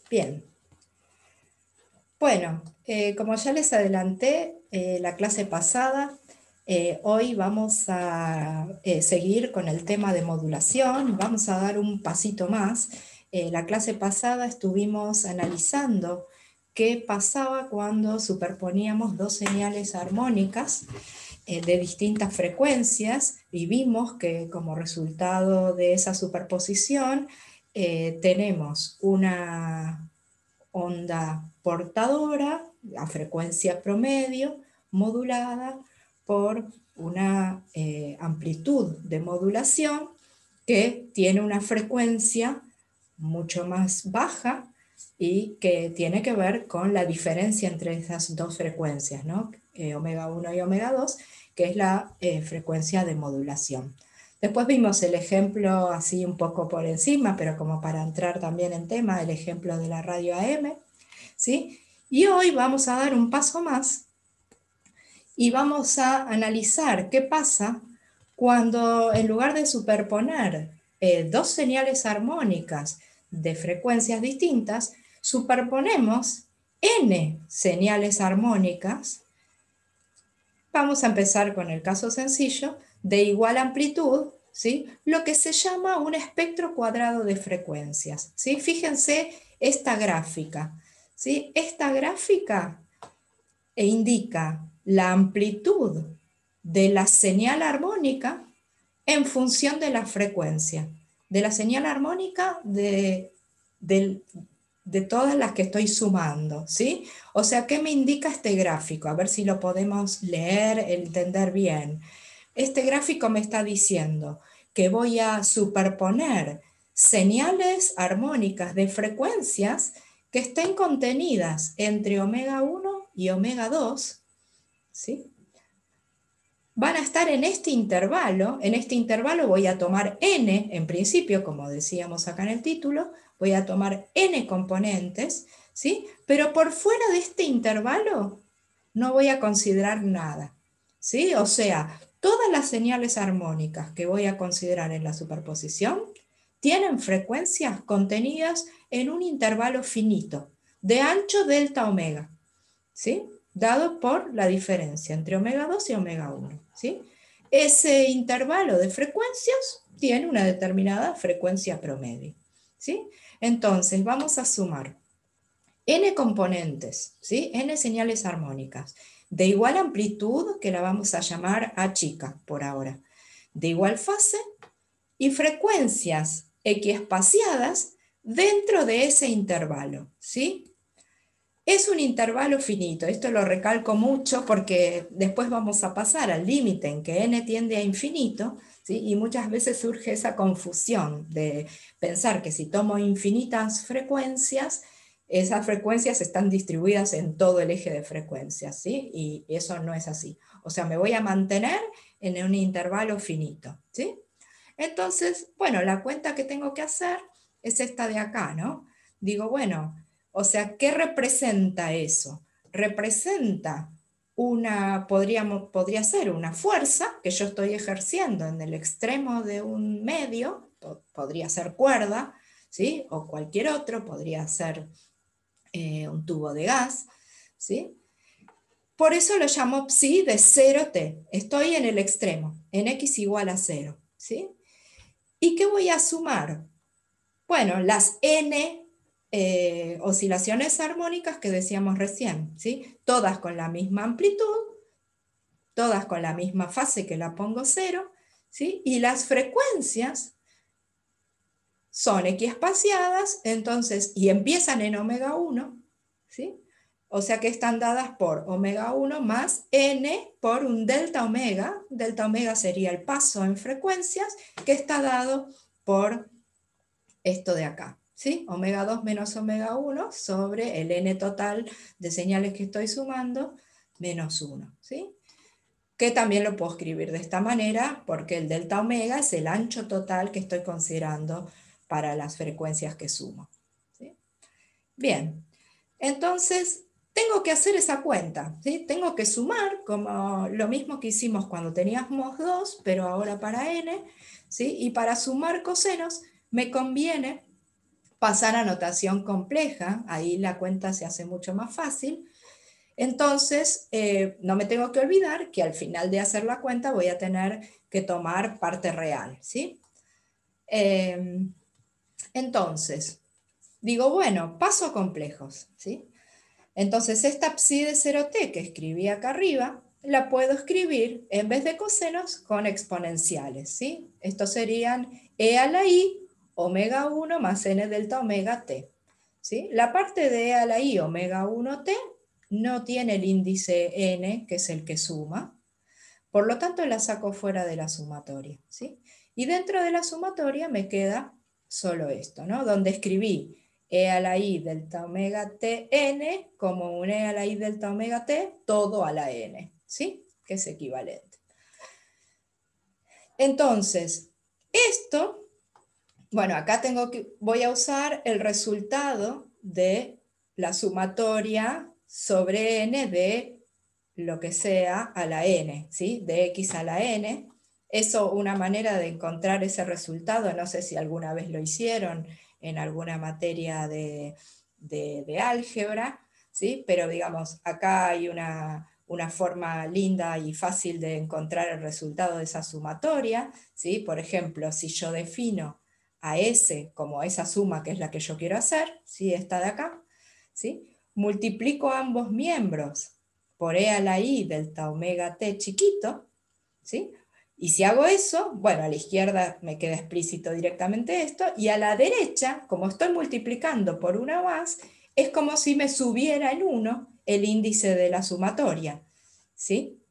Bien. Bueno, como ya les adelanté la clase pasada, hoy vamos a seguir con el tema de modulación, vamos a dar un pasito más. La clase pasada estuvimos analizando qué pasaba cuando superponíamos dos señales armónicas de distintas frecuencias y vimos que como resultado de esa superposición tenemos una onda portadora a frecuencia promedio modulada por una amplitud de modulación que tiene una frecuencia mucho más baja y que tiene que ver con la diferencia entre esas dos frecuencias, ¿no? Omega 1 y omega 2, que es la frecuencia de modulación. Después vimos el ejemplo así un poco por encima, pero como para entrar también en tema, el ejemplo de la radio AM, ¿sí? Y hoy vamos a dar un paso más y vamos a analizar qué pasa cuando en lugar de superponer dos señales armónicas de frecuencias distintas, superponemos n señales armónicas. Vamos a empezar con el caso sencillo de igual amplitud, ¿sí? Lo que se llama un espectro cuadrado de frecuencias, ¿sí? Fíjense esta gráfica, ¿sí? Esta gráfica indica la amplitud de la señal armónica en función de la frecuencia, de la señal armónica de todas las que estoy sumando, ¿sí? O sea, ¿qué me indica este gráfico? A ver si lo podemos leer, entender bien. Este gráfico me está diciendo que voy a superponer señales armónicas de frecuencias que estén contenidas entre omega 1 y omega 2, ¿sí? Van a estar en este intervalo voy a tomar n, en principio, como decíamos acá en el título, voy a tomar n componentes, ¿sí? Pero por fuera de este intervalo no voy a considerar nada, ¿sí? O sea, todas las señales armónicas que voy a considerar en la superposición tienen frecuencias contenidas en un intervalo finito, de ancho delta omega, ¿sí? Dado por la diferencia entre omega 2 y omega 1, ¿sí? Ese intervalo de frecuencias tiene una determinada frecuencia promedio, ¿sí? Entonces vamos a sumar n componentes, ¿sí? N señales armónicas, de igual amplitud, que la vamos a llamar A chica por ahora, de igual fase y frecuencias equiespaciadas dentro de ese intervalo, ¿sí? Es un intervalo finito, esto lo recalco mucho porque después vamos a pasar al límite en que n tiende a infinito, ¿sí? Y muchas veces surge esa confusión de pensar que si tomo infinitas frecuencias, esas frecuencias están distribuidas en todo el eje de frecuencias, ¿sí? Y eso no es así. O sea, me voy a mantener en un intervalo finito, ¿sí? Entonces, bueno, la cuenta que tengo que hacer es esta de acá, ¿no? Digo, bueno, o sea, ¿qué representa eso? Representa podría ser una fuerza que yo estoy ejerciendo en el extremo de un medio, podría ser cuerda, ¿sí? O cualquier otro, podría ser un tubo de gas, ¿sí? Por eso lo llamo psi de 0t. Estoy en el extremo, en x igual a 0, ¿sí? ¿Y qué voy a sumar? Bueno, las n oscilaciones armónicas que decíamos recién, ¿sí? Todas con la misma amplitud, todas con la misma fase que la pongo 0, ¿sí? Y las frecuencias son equiespaciadas, entonces, y empiezan en omega 1, ¿sí? O sea que están dadas por omega 1 más n por un delta omega. Delta omega sería el paso en frecuencias que está dado por esto de acá, ¿sí? Omega 2 menos omega 1 sobre el n total de señales que estoy sumando menos 1, ¿sí? Que también lo puedo escribir de esta manera porque el delta omega es el ancho total que estoy considerando para las frecuencias que sumo, ¿sí? Bien, entonces tengo que hacer esa cuenta, ¿sí? Tengo que sumar como lo mismo que hicimos cuando teníamos 2, pero ahora para n, ¿sí? Y para sumar cosenos me conviene pasar a notación compleja, ahí la cuenta se hace mucho más fácil. Entonces, no me tengo que olvidar que al final de hacer la cuenta voy a tener que tomar parte real, ¿sí? Entonces, digo, bueno, paso complejos, ¿sí? Entonces, esta psi de 0t que escribí acá arriba, la puedo escribir en vez de cosenos con exponenciales, ¿sí? Estos serían e a la i omega 1 más n delta omega t, ¿sí? La parte de e a la i omega 1t no tiene el índice n, que es el que suma, por lo tanto la saco fuera de la sumatoria, ¿sí? Y dentro de la sumatoria me queda solo esto, ¿no? Donde escribí e a la i delta omega t n como un e a la i delta omega t todo a la n, ¿sí? Que es equivalente. Entonces, esto, bueno, acá voy a usar el resultado de la sumatoria sobre n de lo que sea a la n, ¿sí? De x a la n. Eso, una manera de encontrar ese resultado, no sé si alguna vez lo hicieron en alguna materia de álgebra, ¿sí? Pero digamos, acá hay una forma linda y fácil de encontrar el resultado de esa sumatoria, ¿sí? Por ejemplo, si yo defino a S como esa suma que es la que yo quiero hacer, ¿sí? Esta de acá, ¿sí? Multiplico ambos miembros por e a la i delta omega t chiquito, ¿sí? Y si hago eso, bueno, a la izquierda me queda explícito directamente esto, y a la derecha, como estoy multiplicando por una más, es como si me subiera en 1 el índice de la sumatoria, ¿sí?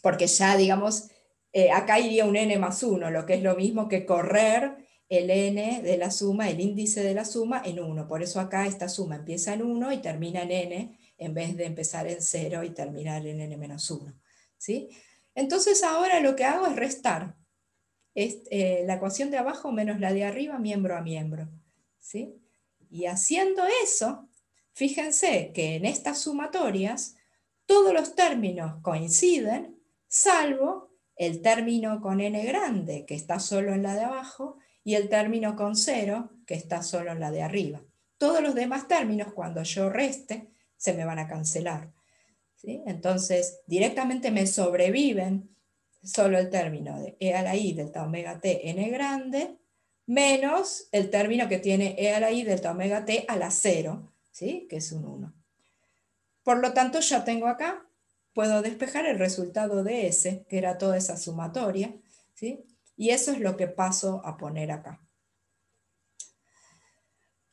Porque ya, digamos, acá iría un n más 1, lo que es lo mismo que correr el n de la suma, el índice de la suma en 1. Por eso acá esta suma empieza en 1 y termina en n, en vez de empezar en 0 y terminar en n menos 1. ¿Sí? Entonces ahora lo que hago es restar la ecuación de abajo menos la de arriba, miembro a miembro. ¿Sí? Y haciendo eso, fíjense que en estas sumatorias todos los términos coinciden, salvo el término con n grande, que está solo en la de abajo, y el término con 0, que está solo en la de arriba. Todos los demás términos, cuando yo reste, se me van a cancelar. ¿Sí? Entonces, directamente me sobreviven solo el término de e a la i delta omega t n grande, menos el término que tiene e a la i delta omega t a la 0, ¿sí? Que es un 1. Por lo tanto, ya tengo acá, puedo despejar el resultado de S, que era toda esa sumatoria, ¿sí? Y eso es lo que paso a poner acá.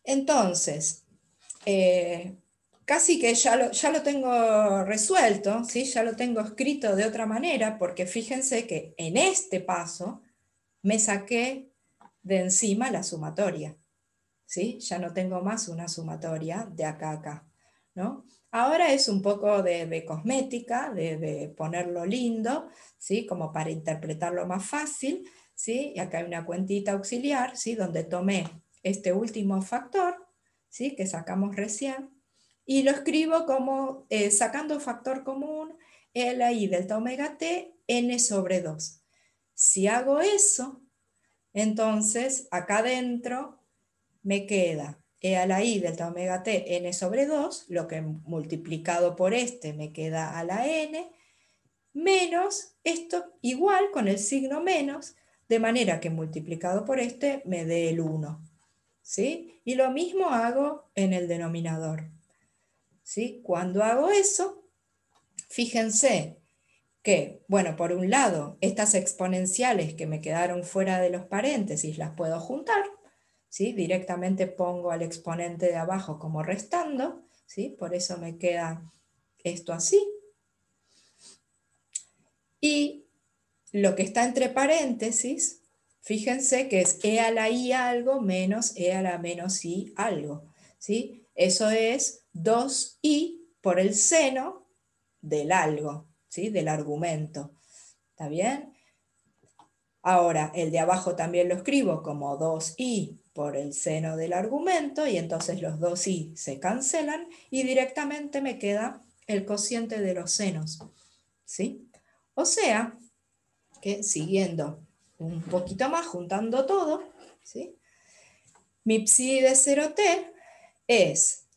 Entonces, casi que ya lo tengo resuelto, ¿sí? Ya lo tengo escrito de otra manera, porque fíjense que en este paso me saqué de encima la sumatoria, ¿sí? Ya no tengo más una sumatoria de acá a acá, ¿no? Ahora es un poco de cosmética, de ponerlo lindo, ¿sí? Como para interpretarlo más fácil, ¿sí? Y acá hay una cuentita auxiliar, ¿sí? Donde tomé este último factor, ¿sí? Que sacamos recién, y lo escribo como sacando factor común, e a la i delta omega t, n sobre 2. Si hago eso, entonces acá adentro me queda e a la i delta omega t n sobre 2, lo que multiplicado por este me queda a la n, menos esto igual con el signo menos, de manera que multiplicado por este me dé el 1. ¿Sí? Y lo mismo hago en el denominador. ¿Sí? Cuando hago eso, fíjense que, bueno, por un lado, estas exponenciales que me quedaron fuera de los paréntesis las puedo juntar, ¿sí? Directamente pongo al exponente de abajo como restando, ¿sí? Por eso me queda esto así. Y lo que está entre paréntesis, fíjense que es e a la i algo menos e a la menos i algo, ¿sí? Eso es 2i por el seno del algo, ¿sí? Del argumento. ¿Está bien? Ahora, el de abajo también lo escribo como 2i por el seno del argumento, y entonces los 2i se cancelan y directamente me queda el cociente de los senos, ¿sí? O sea, que siguiendo un poquito más, juntando todo, ¿sí? Mi psi de 0t es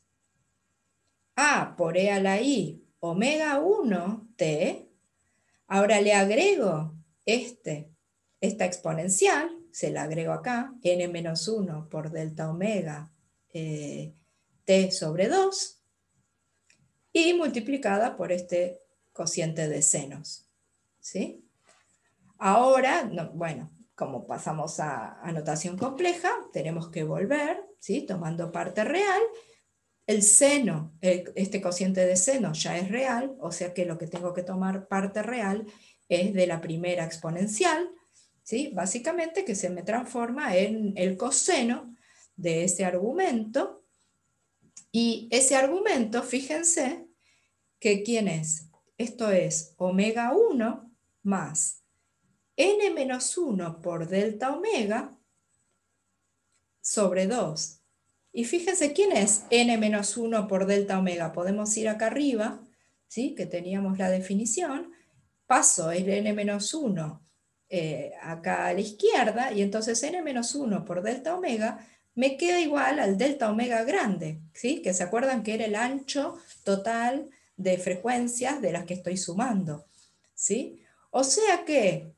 A por E a la I omega 1t. Ahora le agrego esta exponencial, se la agrego acá, n menos 1 por delta omega t sobre 2, y multiplicada por este cociente de senos. ¿Sí? Ahora, no, bueno, como pasamos a notación compleja, tenemos que volver, ¿sí? Tomando parte real. El seno, este cociente de seno ya es real, o sea que lo que tengo que tomar parte real es de la primera exponencial, ¿sí? Básicamente que se me transforma en el coseno de ese argumento, y ese argumento, fíjense, que ¿quién es? Esto es omega 1 más n menos 1 por delta omega sobre 2. Y fíjense quién es n menos 1 por delta omega. Podemos ir acá arriba, ¿sí? Que teníamos la definición. Paso el n menos 1 acá a la izquierda, y entonces n menos 1 por delta omega me queda igual al delta omega grande, ¿sí? Que se acuerdan que era el ancho total de frecuencias de las que estoy sumando, ¿sí? O sea que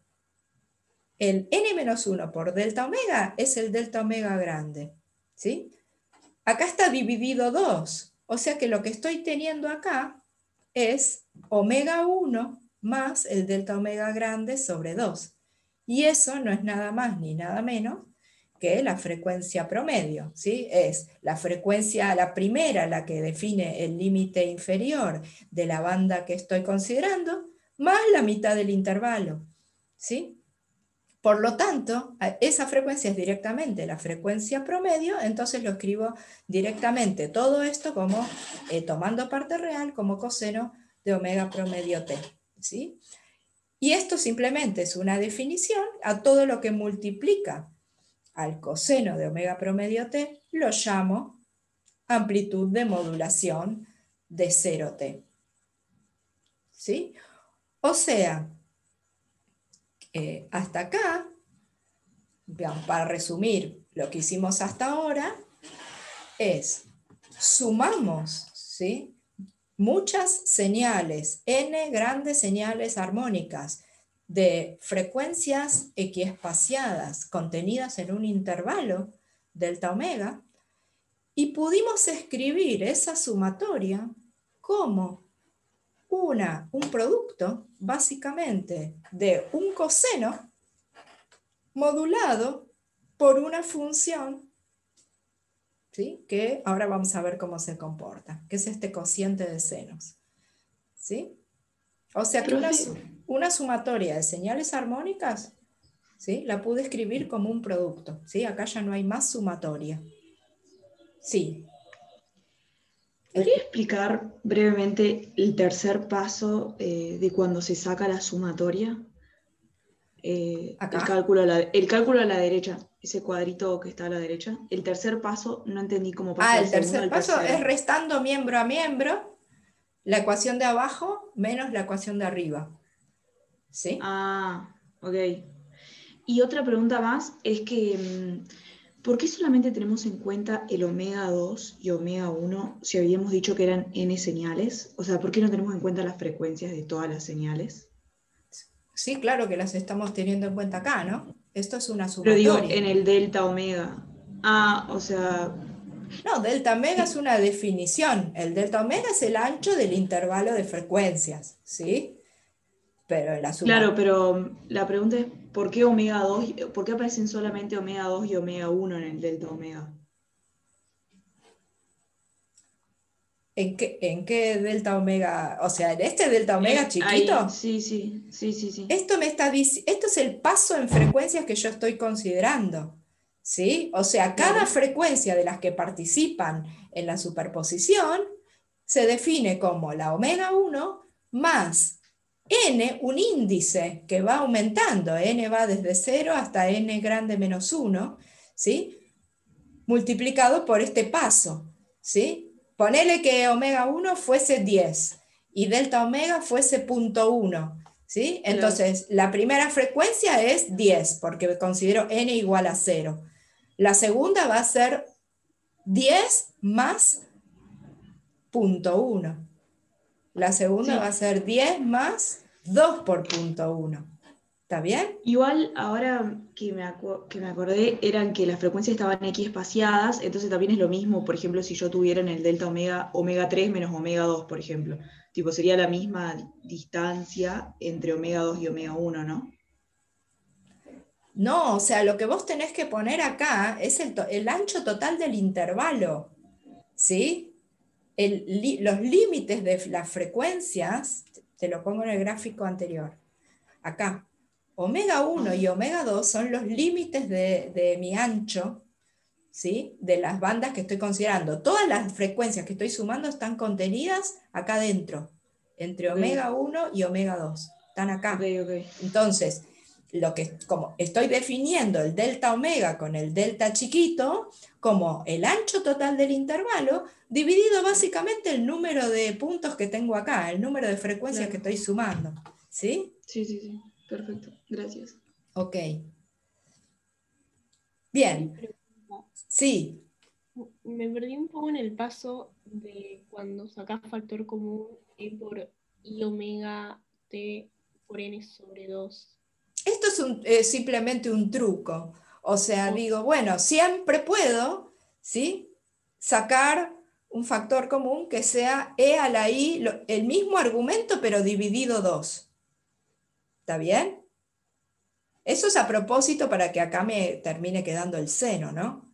el n menos 1 por delta omega es el delta omega grande, ¿sí? Acá está dividido 2, o sea que lo que estoy teniendo acá es omega 1 más el delta omega grande sobre 2. Y eso no es nada más ni nada menos que la frecuencia promedio, ¿sí? Es la frecuencia, la primera, la que define el límite inferior de la banda que estoy considerando, más la mitad del intervalo, ¿sí? Por lo tanto, esa frecuencia es directamente la frecuencia promedio, entonces lo escribo directamente todo esto como, tomando parte real, como coseno de omega promedio t, ¿sí? Y esto simplemente es una definición. A todo lo que multiplica al coseno de omega promedio t, lo llamo amplitud de modulación de 0t, ¿sí? O sea, hasta acá, para resumir lo que hicimos hasta ahora, es sumamos, ¿sí? Muchas señales, n grandes señales armónicas de frecuencias equiespaciadas contenidas en un intervalo delta omega, y pudimos escribir esa sumatoria como un producto básicamente de un coseno modulado por una función, ¿sí? Que ahora vamos a ver cómo se comporta, que es este cociente de senos, ¿sí? O sea que Profe, una sumatoria de señales armónicas, ¿sí? La pude escribir como un producto, ¿sí? Acá ya no hay más sumatoria. Sí. ¿podría explicar brevemente el tercer paso de cuando se saca la sumatoria? Acá. El cálculo a la derecha, ese cuadrito que está a la derecha. El tercer paso, no entendí cómo pasa del El segundo tercer al paso es tercero. restando miembro a miembro la ecuación de abajo menos la ecuación de arriba, ¿sí? Ah, ok. Y otra pregunta más es que, ¿por qué solamente tenemos en cuenta el omega 2 y omega 1 si habíamos dicho que eran n señales? O sea, ¿por qué no tenemos en cuenta las frecuencias de todas las señales? Sí, claro que las estamos teniendo en cuenta acá, ¿no? Esto es una Pero digo, sumatoria. en el delta omega. Ah, o sea, No, delta omega es sí, una definición. El delta omega es el ancho del intervalo de frecuencias, ¿sí? Pero en la claro, suma, pero la pregunta es, ¿por qué omega 2? ¿Por qué aparecen solamente omega 2 y omega 1 en el delta omega? ¿en qué delta omega? O sea, en este delta omega Ahí, chiquito, sí, sí, sí, sí, sí. esto es el paso en frecuencias que yo estoy considerando, ¿sí? O sea, cada Claro, frecuencia de las que participan en la superposición se define como la omega 1 más n, un índice que va aumentando, n va desde 0 hasta n grande menos 1, ¿sí? Multiplicado por este paso, ¿sí? Ponele que omega 1 fuese 10 y delta omega fuese 0,1, ¿sí? claro, Entonces, la primera frecuencia es 10, porque considero n igual a 0. La segunda va a ser 10 más 0.1. La segunda va a Sí. ser 10 más 2 por 0.1. ¿Está bien? Igual ahora que me acordé, eran que las frecuencias estaban X espaciadas, entonces también es lo mismo, por ejemplo, si yo tuviera en el delta omega, omega 3 menos omega 2, por ejemplo. Tipo, sería la misma distancia entre omega 2 y omega 1, ¿no? No, o sea, lo que vos tenés que poner acá es el ancho total del intervalo, ¿sí? Los límites de las frecuencias, te lo pongo en el gráfico anterior, acá. Omega 1 y omega 2 son los límites de mi ancho, ¿sí? De las bandas que estoy considerando. Todas las frecuencias que estoy sumando están contenidas acá dentro, entre Ok, omega 1 y omega 2. Están ok, acá. ok. Entonces, como estoy definiendo el delta omega con el delta chiquito, como el ancho total del intervalo, dividido básicamente el número de puntos que tengo acá, el número de frecuencias que Claro. estoy sumando. ¿Sí? Sí, sí, sí. Perfecto. Gracias. Ok. Mi Bien. pregunta, Sí. me perdí un poco en el paso de cuando sacás factor común E por I omega T por N sobre 2. Esto es simplemente un truco. O sea, O, digo, bueno, siempre puedo, ¿sí? Sacar un factor común que sea e a la i, el mismo argumento, pero dividido 2. ¿Está bien? Eso es a propósito para que acá me termine quedando el seno, ¿no?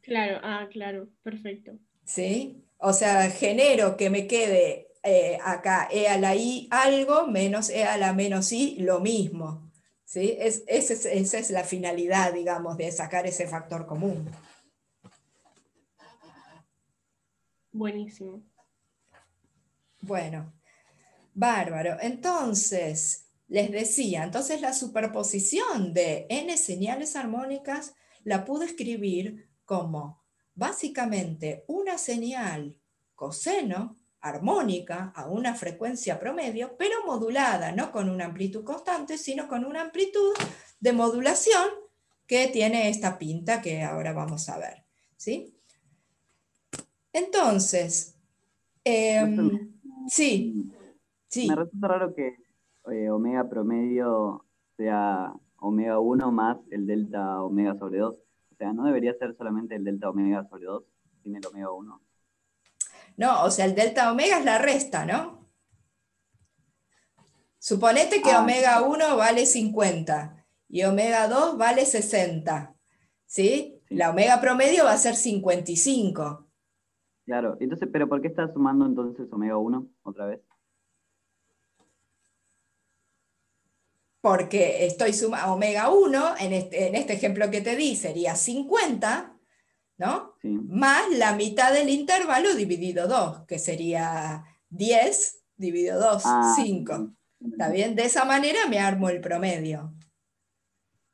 claro, claro, perfecto. ¿Sí? O sea, genero que me quede acá e a la i algo menos e a la menos i lo mismo. ¿Sí? Esa es la finalidad, digamos, de sacar ese factor común. Buenísimo. Bueno, bárbaro. Entonces, les decía, entonces la superposición de n señales armónicas la pude escribir como básicamente una señal coseno armónica a una frecuencia promedio, pero modulada, no con una amplitud constante, sino con una amplitud de modulación que tiene esta pinta que ahora vamos a ver. ¿Sí? Entonces, No sé, sí, me sí. resulta raro que omega promedio sea omega 1 más el delta omega sobre 2. O sea, ¿no debería ser solamente el delta omega sobre 2 sin el omega 1? No, o sea, el delta omega es la resta, ¿no? Suponete que Ah, omega 1 vale 50 y omega 2 vale 60, ¿sí? sí, La omega promedio va a ser 55, claro. Entonces, ¿pero por qué estás sumando entonces omega 1 otra vez? porque estoy sumando omega 1, en este ejemplo que te di sería 50, ¿no? Sí. Más la mitad del intervalo dividido 2, que sería 10 dividido 2, Ah, 5. entendí, ¿Está entendí. bien? De esa manera me armo el promedio.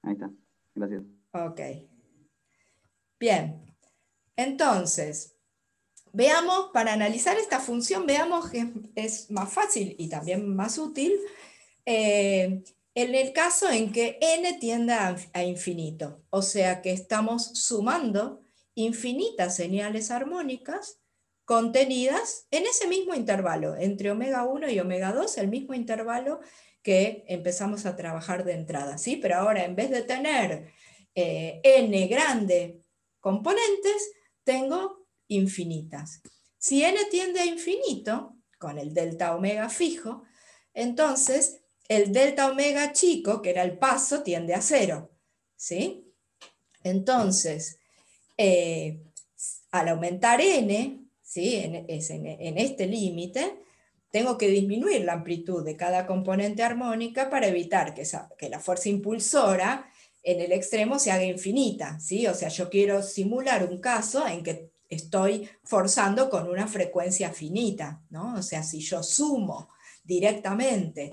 Ahí está. Gracias. Ok. Bien. Entonces, veamos, para analizar esta función, veamos que es más fácil y también más útil en el caso en que n tiende a infinito, o sea que estamos sumando infinitas señales armónicas contenidas en ese mismo intervalo, entre omega 1 y omega 2, el mismo intervalo que empezamos a trabajar de entrada, ¿sí? Pero ahora en vez de tener n grande componentes, tengo infinitas. Si n tiende a infinito, con el delta omega fijo, entonces el delta omega chico, que era el paso, tiende a 0. ¿Sí? Entonces, al aumentar n, ¿sí? en este límite, tengo que disminuir la amplitud de cada componente armónica para evitar que la fuerza impulsora en el extremo se haga infinita. ¿Sí? O sea, yo quiero simular un caso en que estoy forzando con una frecuencia finita, ¿no? O sea, si yo sumo directamente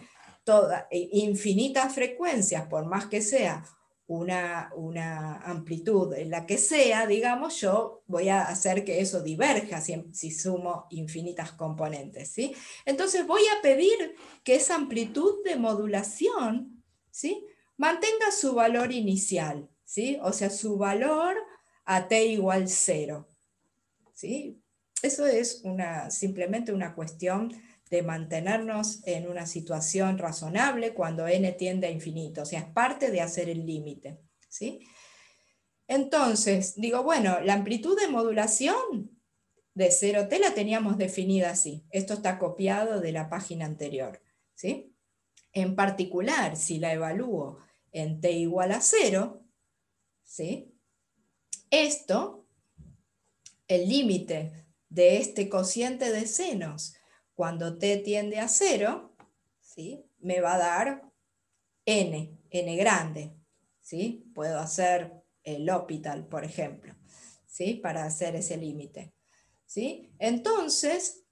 infinitas frecuencias, por más que sea una amplitud en la que sea, digamos, yo voy a hacer que eso diverja si sumo infinitas componentes, ¿sí? Entonces voy a pedir que esa amplitud de modulación, ¿sí? Mantenga su valor inicial, ¿sí? O sea, su valor a t igual 0. ¿Sí? Eso es simplemente una cuestión de mantenernos en una situación razonable cuando n tiende a infinito, o sea, es parte de hacer el límite. ¿Sí? Entonces, digo, bueno, la amplitud de modulación de 0t la teníamos definida así. Esto está copiado de la página anterior. ¿Sí? En particular, si la evalúo en t igual a 0, ¿sí? Esto, el límite de este cociente de senos, cuando t tiende a 0, ¿sí? Me va a dar n grande. ¿Sí? Puedo hacer el L'Hopital, por ejemplo, ¿sí? Para hacer ese límite. ¿Sí? Entonces,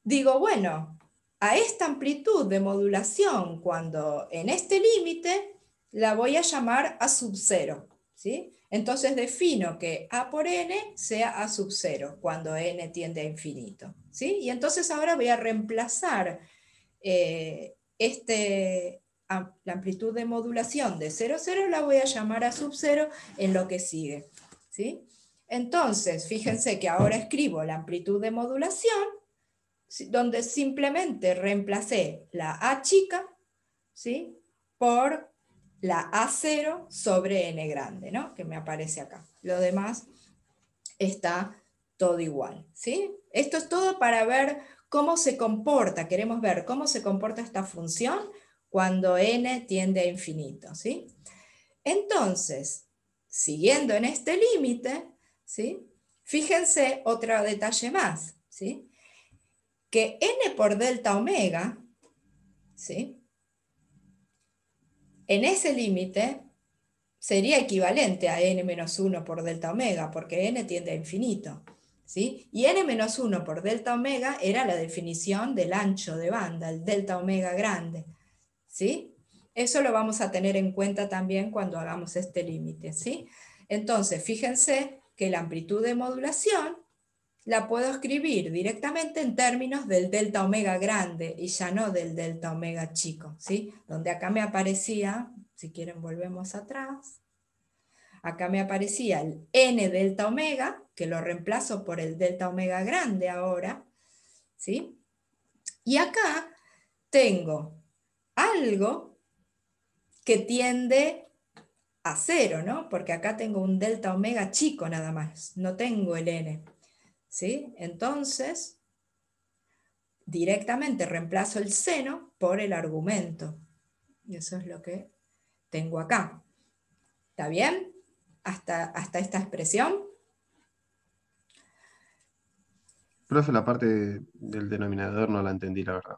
digo, bueno, a esta amplitud de modulación, cuando en este límite, la voy a llamar A sub 0. ¿Sí? Entonces defino que A por n sea A sub 0, cuando n tiende a infinito. ¿Sí? Y entonces ahora voy a reemplazar la amplitud de modulación de 0, 0, la voy a llamar A sub 0 en lo que sigue. ¿Sí? Entonces, fíjense que ahora escribo la amplitud de modulación, donde simplemente reemplacé la A chica, ¿sí? Por la A0 sobre n grande, ¿no? Que me aparece acá. Lo demás está todo igual, ¿sí? Esto es todo para ver cómo se comporta, queremos ver cómo se comporta esta función cuando n tiende a infinito, ¿sí? Entonces, siguiendo en este límite, ¿sí? Fíjense otro detalle más, ¿sí? Que n por delta omega, ¿sí? En ese límite sería equivalente a n menos 1 por delta omega, porque n tiende a infinito. ¿Sí? Y n menos 1 por delta omega era la definición del ancho de banda, el delta omega grande. ¿Sí? Eso lo vamos a tener en cuenta también cuando hagamos este límite. ¿Sí? Entonces, fíjense que la amplitud de modulación la puedo escribir directamente en términos del delta omega grande y ya no del delta omega chico, ¿sí? Donde acá me aparecía, si quieren volvemos atrás, acá me aparecía el n delta omega, que lo reemplazo por el delta omega grande ahora, ¿sí? Y acá tengo algo que tiende a 0, ¿no? Porque acá tengo un delta omega chico nada más, no tengo el n, ¿sí? Entonces, directamente reemplazo el seno por el argumento. Y eso es lo que tengo acá. ¿Está bien? Hasta esta expresión. Profe, la parte del denominador no la entendí, la verdad.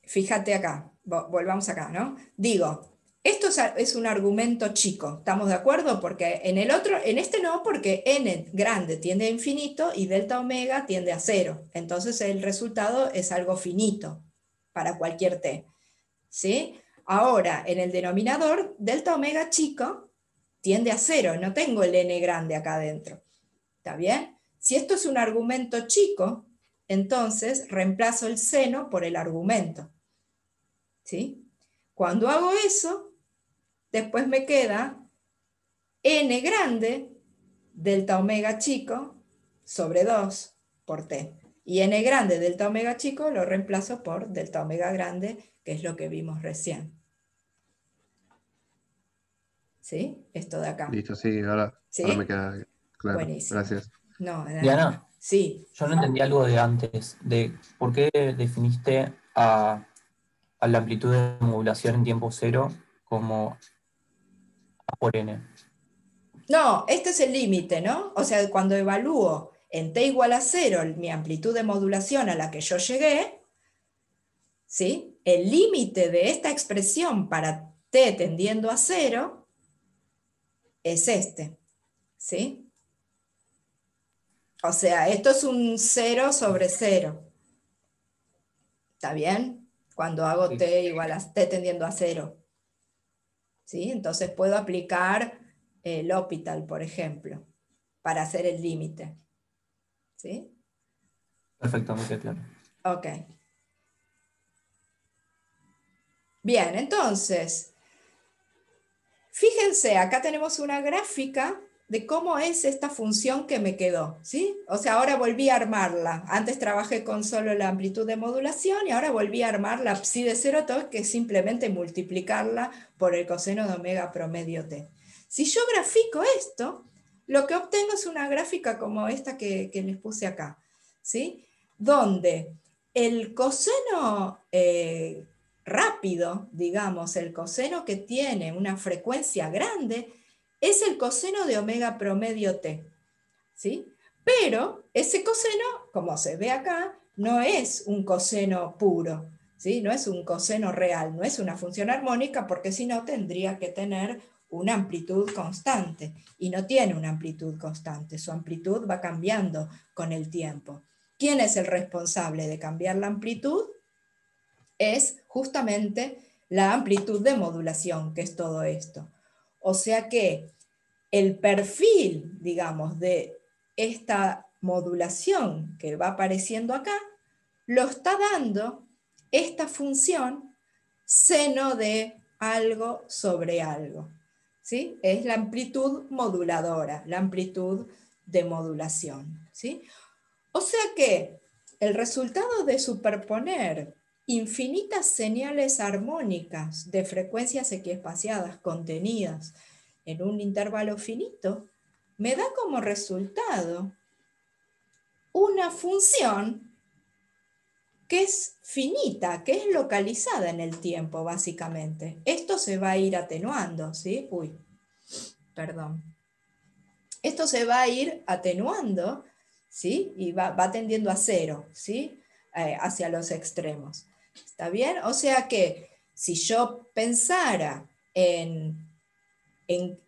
Fíjate acá, volvamos acá, ¿no? Digo, esto es un argumento chico, ¿estamos de acuerdo? Porque en el otro, en este no, porque n grande tiende a infinito y delta omega tiende a 0. Entonces el resultado es algo finito para cualquier t. ¿Sí? Ahora, en el denominador, delta omega chico tiende a 0, no tengo el n grande acá adentro. ¿Está bien? Si esto es un argumento chico, entonces reemplazo el seno por el argumento. ¿Sí? Cuando hago eso, después me queda n grande delta omega chico sobre 2 por t. Y n grande delta omega chico lo reemplazo por delta omega grande, que es lo que vimos recién. ¿Sí? Esto de acá. Listo, sí, ahora me ¿Sí? queda claro. Buenísimo. Gracias. No, de nada. Diana, Sí. yo no entendí algo de antes, de por qué definiste a la amplitud de modulación en tiempo cero como A por N. No, este es el límite, ¿no? O sea, cuando evalúo en t igual a 0 mi amplitud de modulación a la que yo llegué, ¿sí? El límite de esta expresión para t tendiendo a 0 es este, ¿sí? O sea, esto es un 0 sobre 0. ¿Está bien? Cuando hago Sí. t igual a t tendiendo a 0. ¿Sí? Entonces puedo aplicar el L'Hopital, por ejemplo, para hacer el límite. ¿Sí? Perfectamente claro. Ok. Bien, entonces, Fíjense, acá tenemos una gráfica de cómo es esta función que me quedó, ¿sí? O sea, ahora volví a armarla. Antes trabajé con solo la amplitud de modulación y ahora volví a armar la psi de 0,2, que es simplemente multiplicarla por el coseno de omega promedio t. Si yo grafico esto, lo que obtengo es una gráfica como esta que les puse acá, ¿sí? Donde el coseno rápido, digamos, el coseno que tiene una frecuencia grande, es el coseno de omega promedio t, ¿sí? Pero ese coseno, como se ve acá, no es un coseno puro, ¿sí? No es un coseno real, no es una función armónica, porque si no tendría que tener una amplitud constante, y no tiene una amplitud constante, su amplitud va cambiando con el tiempo. ¿Quién es el responsable de cambiar la amplitud? Es justamente la amplitud de modulación, que es todo esto. O sea que el perfil, digamos, de esta modulación que va apareciendo acá, lo está dando esta función seno de algo sobre algo, ¿sí? Es la amplitud moduladora, la amplitud de modulación, ¿sí? O sea que el resultado de superponer infinitas señales armónicas de frecuencias equiespaciadas contenidas en un intervalo finito me da como resultado una función que es finita, que es localizada en el tiempo, básicamente. Esto se va a ir atenuando, ¿sí? Uy, perdón. Esto se va a ir atenuando, ¿sí? Y va tendiendo a cero, ¿sí? Hacia los extremos. ¿Está bien? O sea que si yo pensara en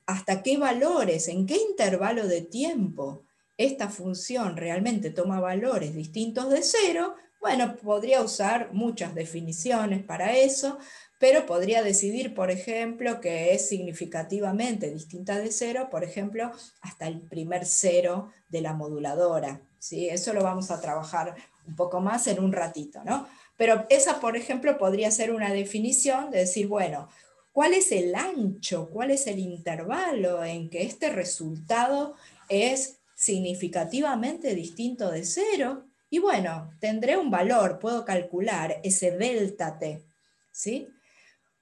hasta qué valores, en qué intervalo de tiempo esta función realmente toma valores distintos de cero, bueno, podría usar muchas definiciones para eso, pero podría decidir, por ejemplo, que es significativamente distinta de cero, por ejemplo, hasta el primer cero de la moduladora, ¿sí? Eso lo vamos a trabajar un poco más en un ratito, ¿no? Pero esa, por ejemplo, podría ser una definición de decir, bueno, ¿cuál es el ancho? ¿Cuál es el intervalo en que este resultado es significativamente distinto de cero? Y bueno, tendré un valor, puedo calcular ese delta t, ¿sí?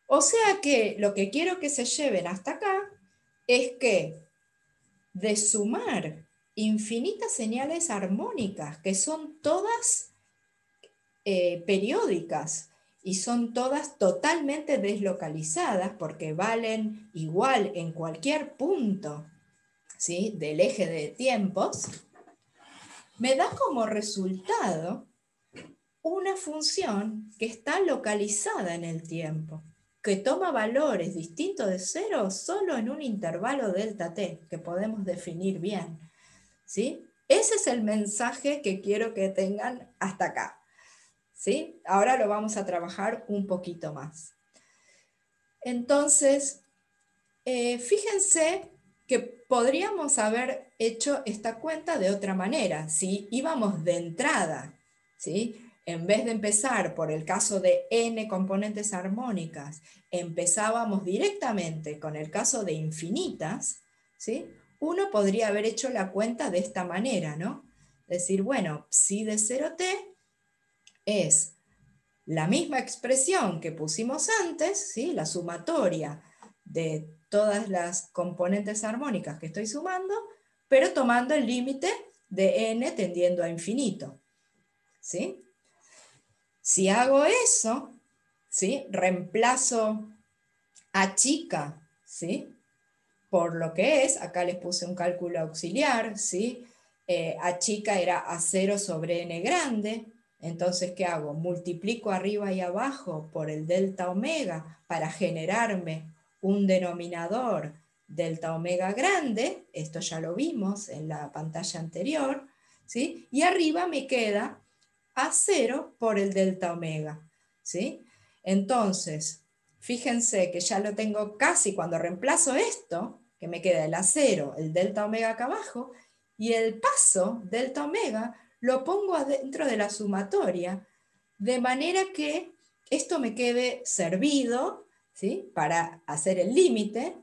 O sea que lo que quiero que se lleven hasta acá es que de sumar infinitas señales armónicas, que son todas periódicas, y son todas totalmente deslocalizadas porque valen igual en cualquier punto, ¿sí? Del eje de tiempos, me da como resultado una función que está localizada en el tiempo, que toma valores distintos de cero solo en un intervalo delta t, que podemos definir bien, ¿sí? Ese es el mensaje que quiero que tengan hasta acá, ¿sí? Ahora lo vamos a trabajar un poquito más. Entonces, fíjense que podríamos haber hecho esta cuenta de otra manera, si íbamos de entrada, ¿sí? En vez de empezar por el caso de n componentes armónicas, empezábamos directamente con el caso de infinitas, ¿sí? Uno podría haber hecho la cuenta de esta manera, ¿no? Decir, bueno, psi de 0t es la misma expresión que pusimos antes, ¿sí? La sumatoria de todas las componentes armónicas que estoy sumando, pero tomando el límite de n tendiendo a infinito, ¿sí? Si hago eso, ¿sí? Reemplazo a chica, ¿sí? Por lo que es, acá les puse un cálculo auxiliar, ¿sí? A chica era a 0 sobre n grande. Entonces, ¿qué hago? Multiplico arriba y abajo por el delta omega para generarme un denominador delta omega grande. Esto ya lo vimos en la pantalla anterior, ¿sí? Y arriba me queda a 0 por el delta omega, ¿sí? Entonces, fíjense que ya lo tengo casi cuando reemplazo esto, que me queda el A0, el delta omega acá abajo, y el paso delta omega lo pongo adentro de la sumatoria, de manera que esto me quede servido, ¿sí? Para hacer el límite,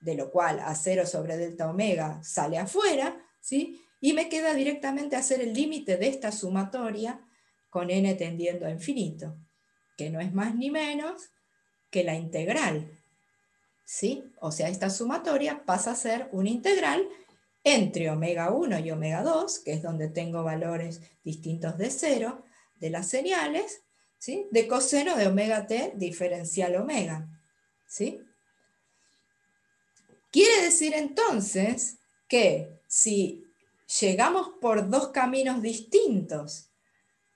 de lo cual A0 sobre delta omega sale afuera, ¿sí? Y me queda directamente hacer el límite de esta sumatoria con n tendiendo a infinito, que no es más ni menos que la integral, ¿sí? O sea, esta sumatoria pasa a ser una integral entre omega 1 y omega 2, que es donde tengo valores distintos de 0, de las señales, ¿sí? De coseno de omega t diferencial omega, ¿sí? Quiere decir entonces que si llegamos por dos caminos distintos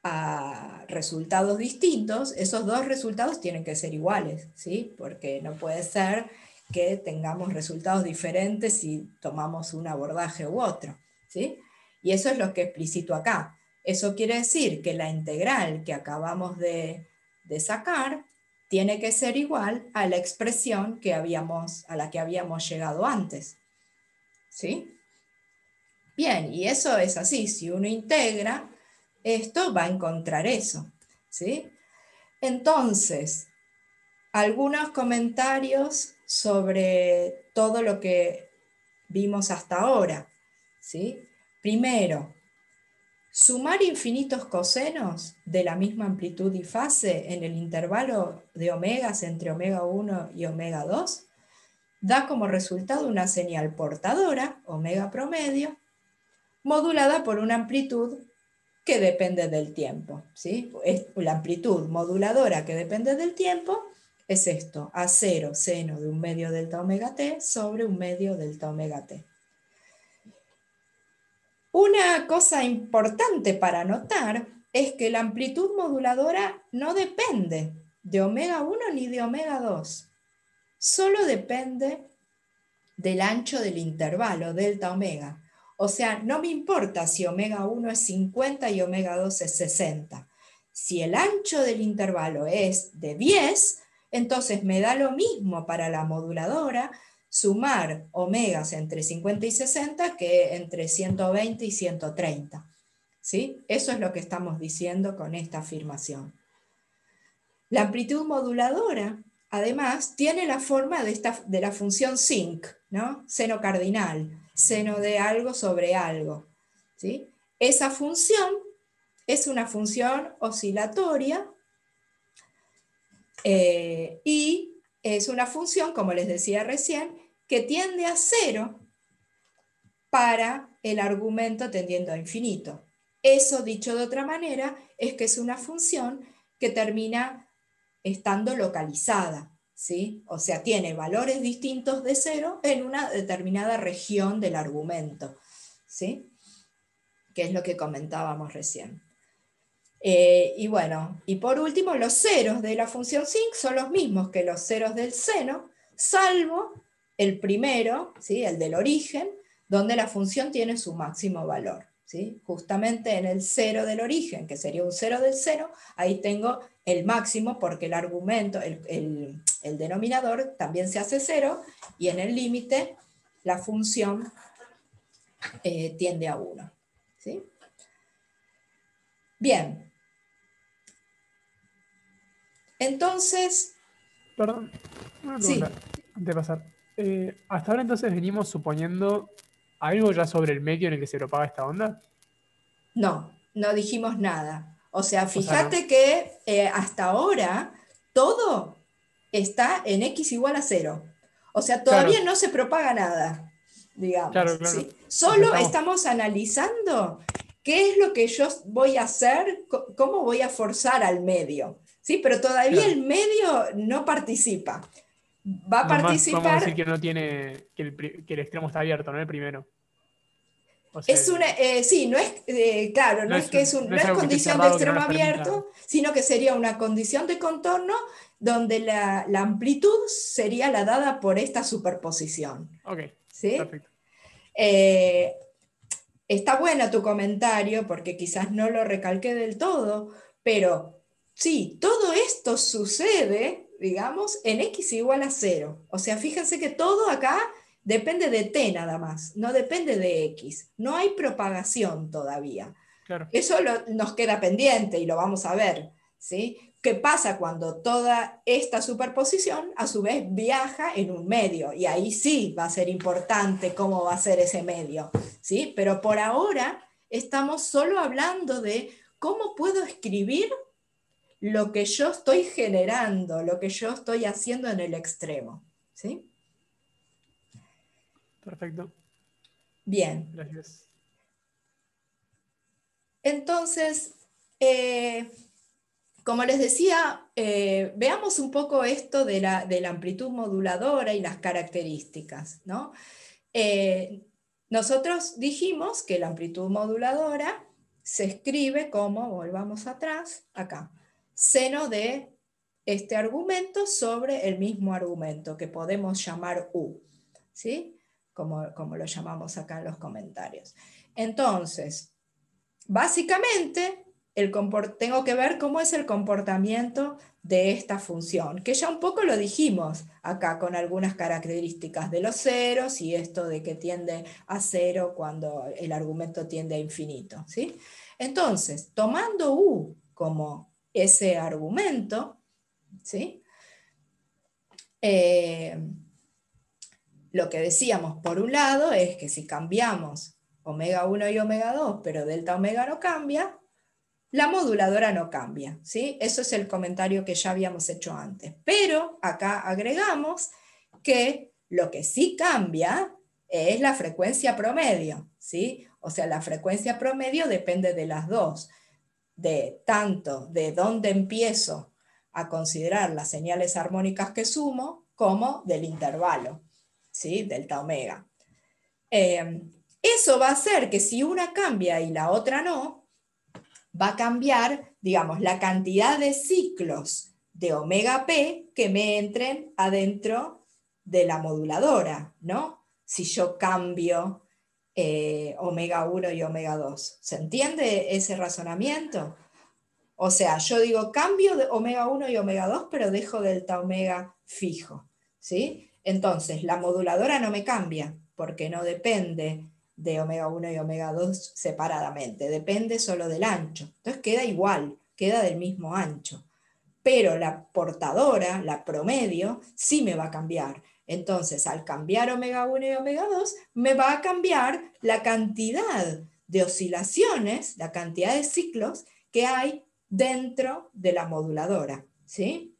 a resultados distintos, esos dos resultados tienen que ser iguales, ¿sí? Porque no puede ser que tengamos resultados diferentes si tomamos un abordaje u otro, ¿sí? Y eso es lo que explicito acá. Eso quiere decir que la integral que acabamos de sacar tiene que ser igual a la expresión a la que habíamos llegado antes, ¿sí? Bien, y eso es así. Si uno integra, esto va a encontrar eso, ¿sí? Entonces, algunos comentarios sobre todo lo que vimos hasta ahora, ¿sí? Primero, sumar infinitos cosenos de la misma amplitud y fase en el intervalo de omegas entre omega 1 y omega 2 da como resultado una señal portadora, omega promedio, modulada por una amplitud que depende del tiempo, ¿sí? La amplitud moduladora que depende del tiempo es esto, A0 seno de un medio delta omega t sobre un medio delta omega t. Una cosa importante para notar es que la amplitud moduladora no depende de omega 1 ni de omega 2, solo depende del ancho del intervalo delta omega. O sea, no me importa si omega 1 es 50 y omega 2 es 60. Si el ancho del intervalo es de 10, entonces me da lo mismo para la moduladora sumar omegas entre 50 y 60 que entre 120 y 130. ¿Sí? Eso es lo que estamos diciendo con esta afirmación. La amplitud moduladora, además, tiene la forma de la función sinc, ¿no? Seno cardinal, seno de algo sobre algo, ¿sí? Esa función es una función oscilatoria y es una función, como les decía recién, que tiende a 0 para el argumento tendiendo a infinito. Eso, dicho de otra manera, es que es una función que termina estando localizada, ¿sí? O sea, tiene valores distintos de 0 en una determinada región del argumento, ¿sí? Que es lo que comentábamos recién. Y bueno, y por último, los ceros de la función sinc son los mismos que los ceros del seno, salvo el primero, ¿sí? El del origen, donde la función tiene su máximo valor, ¿sí? Justamente en el cero del origen, que sería un cero del seno, ahí tengo el máximo porque el argumento, el denominador también se hace 0, y en el límite la función tiende a 1, ¿sí? Bien. Entonces... Perdón, una Sí. pregunta antes de pasar. Hasta ahora entonces venimos suponiendo algo ya sobre el medio en el que se propaga esta onda. No, no dijimos nada. O sea, O sea, fíjate que hasta ahora todo está en x igual a 0. O sea, todavía claro, no se propaga nada, digamos. claro. ¿Sí? O sea, Solo estamos analizando qué es lo que yo voy a hacer, cómo voy a forzar al medio. ¿Sí? Pero todavía Claro. el medio no participa. Va a Nomás participar... vamos a decir que no tiene, que el extremo está abierto, ¿no? El primero. O sea, Es una, sí, no es, claro, no es que es no es algo que esté condición de cerrado que no extremo nos permita. abierto, sino que sería una condición de contorno donde la amplitud sería la dada por esta superposición. Ok, ¿sí? perfecto. Está bueno tu comentario porque quizás no lo recalqué del todo, pero sí, todo esto sucede, digamos, en x igual a 0. O sea, fíjense que todo acá depende de t nada más, no depende de x. No hay propagación todavía. Claro. Eso nos queda pendiente y lo vamos a ver, ¿sí? ¿Qué pasa cuando toda esta superposición a su vez viaja en un medio? Y ahí sí va a ser importante cómo va a ser ese medio, ¿sí? Pero por ahora estamos solo hablando de cómo puedo escribir lo que yo estoy generando, lo que yo estoy haciendo en el extremo, ¿sí? Perfecto. Bien. Gracias. Entonces, como les decía, veamos un poco esto de la amplitud moduladora y las características, ¿no? Nosotros dijimos que la amplitud moduladora se escribe como, volvamos atrás, acá, seno de este argumento sobre el mismo argumento, que podemos llamar U, ¿sí? Como lo llamamos acá en los comentarios. Entonces, básicamente, tengo que ver cómo es el comportamiento de esta función, que ya un poco lo dijimos acá con algunas características de los ceros y esto de que tiende a cero cuando el argumento tiende a infinito, ¿sí? Entonces, tomando U como ese argumento, ¿sí? Lo que decíamos por un lado es que si cambiamos omega 1 y omega 2, pero delta omega no cambia, la moduladora no cambia, ¿sí? Eso es el comentario que ya habíamos hecho antes. Pero acá agregamos que lo que sí cambia es la frecuencia promedio, ¿sí? O sea, la frecuencia promedio depende de las dos, tanto de dónde empiezo a considerar las señales armónicas que sumo, como del intervalo, ¿sí? Delta omega. Eso va a hacer que si una cambia y la otra no, va a cambiar, digamos, la cantidad de ciclos de omega p que me entren adentro de la moduladora, ¿no? Si yo cambio omega 1 y omega 2. ¿Se entiende ese razonamiento? O sea, yo digo cambio de omega 1 y omega 2, pero dejo delta omega fijo, ¿sí? Entonces, la moduladora no me cambia, porque no depende de omega 1 y omega 2 separadamente, depende solo del ancho. Entonces queda igual, queda del mismo ancho. Pero la portadora, la promedio, sí me va a cambiar. Entonces, al cambiar omega 1 y omega 2, me va a cambiar la cantidad de oscilaciones, la cantidad de ciclos que hay dentro de la moduladora, ¿sí?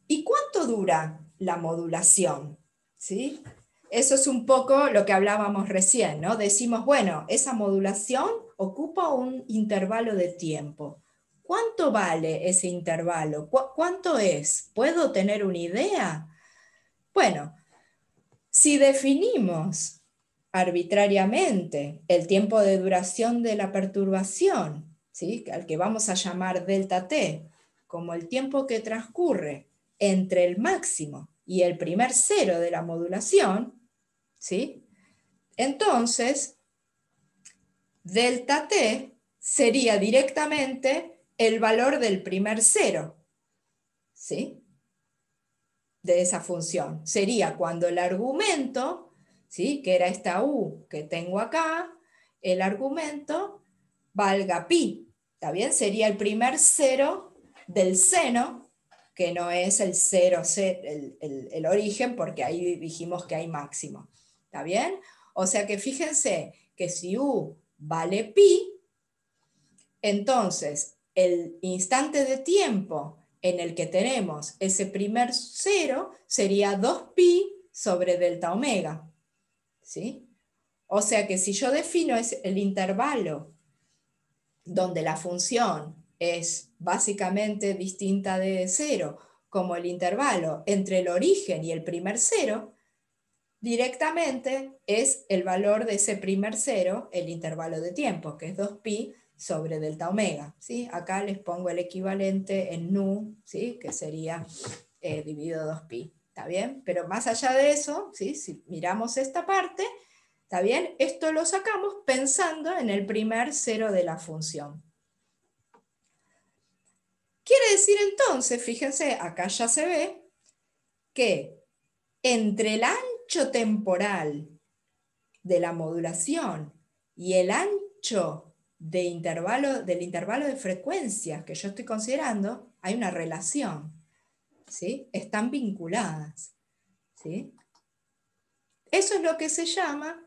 ¿Y cuánto dura la modulación? ¿Sí? Eso es un poco lo que hablábamos recién, ¿no? Decimos, bueno, esa modulación ocupa un intervalo de tiempo. ¿Cuánto vale ese intervalo? ¿Cuánto es? ¿Puedo tener una idea? Bueno, si definimos arbitrariamente el tiempo de duración de la perturbación, ¿sí? Al que vamos a llamar delta t, como el tiempo que transcurre entre el máximo y el primer cero de la modulación, ¿sí? Entonces, delta t sería directamente el valor del primer cero, ¿sí? De esa función. Sería cuando el argumento, ¿sí? Que era esta u que tengo acá, el argumento valga pi, ¿está bien? Sería el primer cero del seno, que no es el cero, el origen, porque ahí dijimos que hay máximo, ¿está bien? O sea que fíjense que si u vale pi, entonces el instante de tiempo en el que tenemos ese primer cero sería 2pi sobre delta omega, ¿sí? O sea que si yo defino el intervalo donde la función es básicamente distinta de cero, como el intervalo entre el origen y el primer cero, directamente es el valor de ese primer cero, el intervalo de tiempo, que es 2pi sobre delta omega, ¿sí? Acá les pongo el equivalente en nu, ¿sí? Que sería dividido 2pi, ¿está bien? Pero más allá de eso, ¿sí? Si miramos esta parte, ¿está bien? Esto lo sacamos pensando en el primer cero de la función. Quiere decir entonces, fíjense, acá ya se ve que entre el ancho temporal de la modulación y el ancho del intervalo de frecuencias que yo estoy considerando, hay una relación, ¿sí? Están vinculadas, ¿sí? Eso es lo que se llama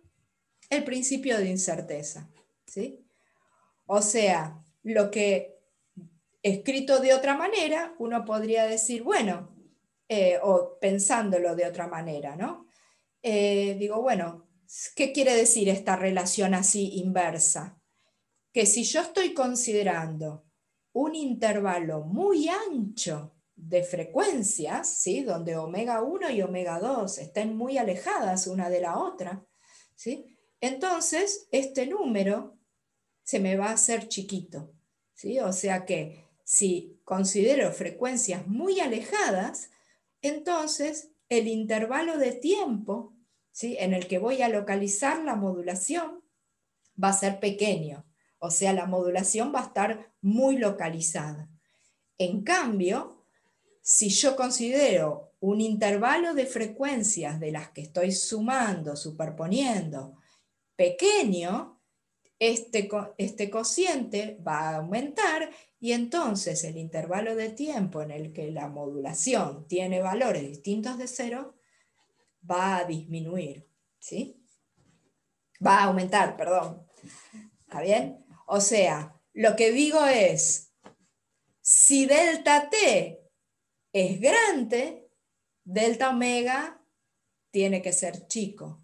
el principio de incerteza, ¿sí? O sea, lo que escrito de otra manera, uno podría decir, bueno, o pensándolo de otra manera, ¿no? Digo, bueno, ¿qué quiere decir esta relación así inversa? Que si yo estoy considerando un intervalo muy ancho de frecuencias, ¿sí? Donde omega 1 y omega 2 estén muy alejadas una de la otra, ¿sí? Entonces este número se me va a hacer chiquito, ¿sí? O sea que si considero frecuencias muy alejadas, entonces el intervalo de tiempo, ¿sí? En el que voy a localizar la modulación va a ser pequeño, o sea, la modulación va a estar muy localizada. En cambio, si yo considero un intervalo de frecuencias de las que estoy sumando, superponiendo, pequeño, este cociente va a aumentar y entonces el intervalo de tiempo en el que la modulación tiene valores distintos de cero va a disminuir, ¿sí? Va a aumentar, perdón. ¿Está bien? O sea, lo que digo es, si delta t es grande, delta omega tiene que ser chico.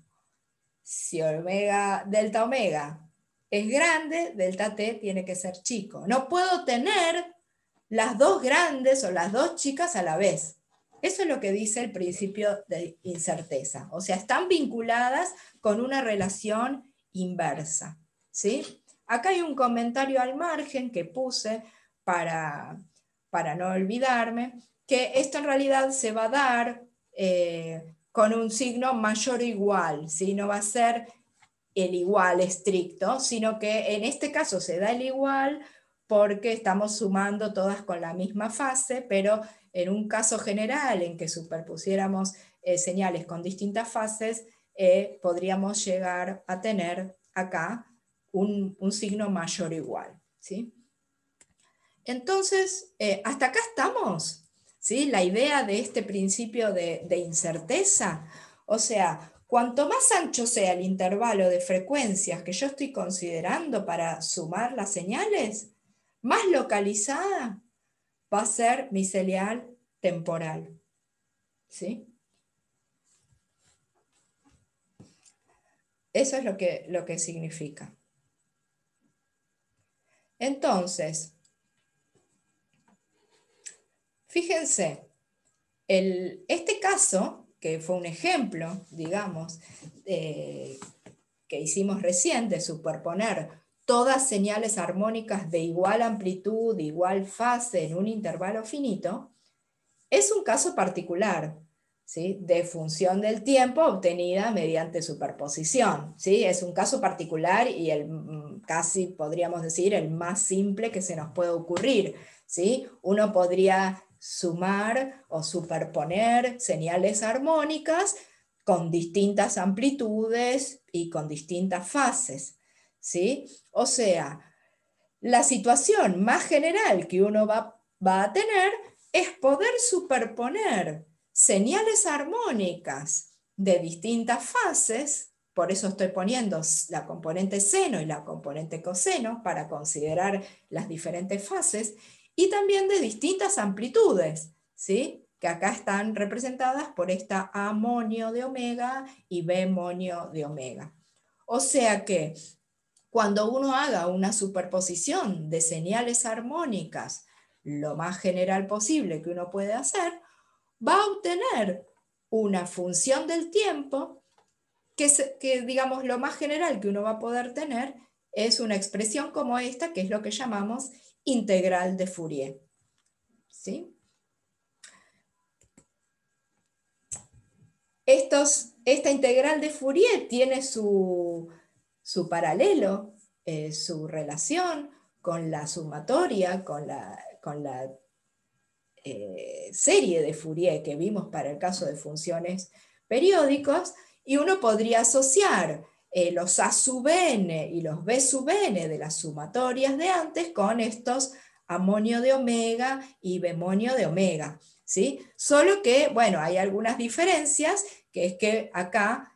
Si delta omega es grande, delta t tiene que ser chico. No puedo tener las dos grandes o las dos chicas a la vez. Eso es lo que dice el principio de incerteza. O sea, están vinculadas con una relación inversa, ¿sí? Acá hay un comentario al margen que puse para no olvidarme, que esto en realidad se va a dar con un signo mayor o igual, ¿sí? No va a ser el igual estricto, sino que en este caso se da el igual porque estamos sumando todas con la misma fase, pero en un caso general en que superpusiéramos señales con distintas fases, podríamos llegar a tener acá un signo mayor o igual, ¿sí? Entonces, hasta acá estamos, ¿sí? La idea de este principio de incerteza, o sea, cuanto más ancho sea el intervalo de frecuencias que yo estoy considerando para sumar las señales, más localizada va a ser mi serial temporal, ¿sí? Eso es lo que significa. Entonces, fíjense, este caso, que fue un ejemplo, digamos, que hicimos recién de superponer todas señales armónicas de igual amplitud, de igual fase en un intervalo finito, es un caso particular, ¿sí? De función del tiempo obtenida mediante superposición, ¿sí? Es un caso particular y casi podríamos decir el más simple que se nos puede ocurrir, ¿sí? Uno podría sumar o superponer señales armónicas con distintas amplitudes y con distintas fases, ¿sí? O sea, la situación más general que uno va a tener es poder superponer señales armónicas de distintas fases, por eso estoy poniendo la componente seno y la componente coseno para considerar las diferentes fases, y también de distintas amplitudes, ¿sí? Que acá están representadas por esta A monio de omega y B monio de omega. O sea que cuando uno haga una superposición de señales armónicas lo más general posible que uno puede hacer, va a obtener una función del tiempo que digamos, lo más general que uno va a poder tener es una expresión como esta, que es lo que llamamos integral de Fourier, ¿sí? Esta integral de Fourier tiene su paralelo, su relación con la sumatoria, con la serie de Fourier que vimos para el caso de funciones periódicos, y uno podría asociar los A sub n y los B sub n de las sumatorias de antes con estos amonio de omega y bemonio de omega, ¿sí? Solo que, bueno, hay algunas diferencias, que es que acá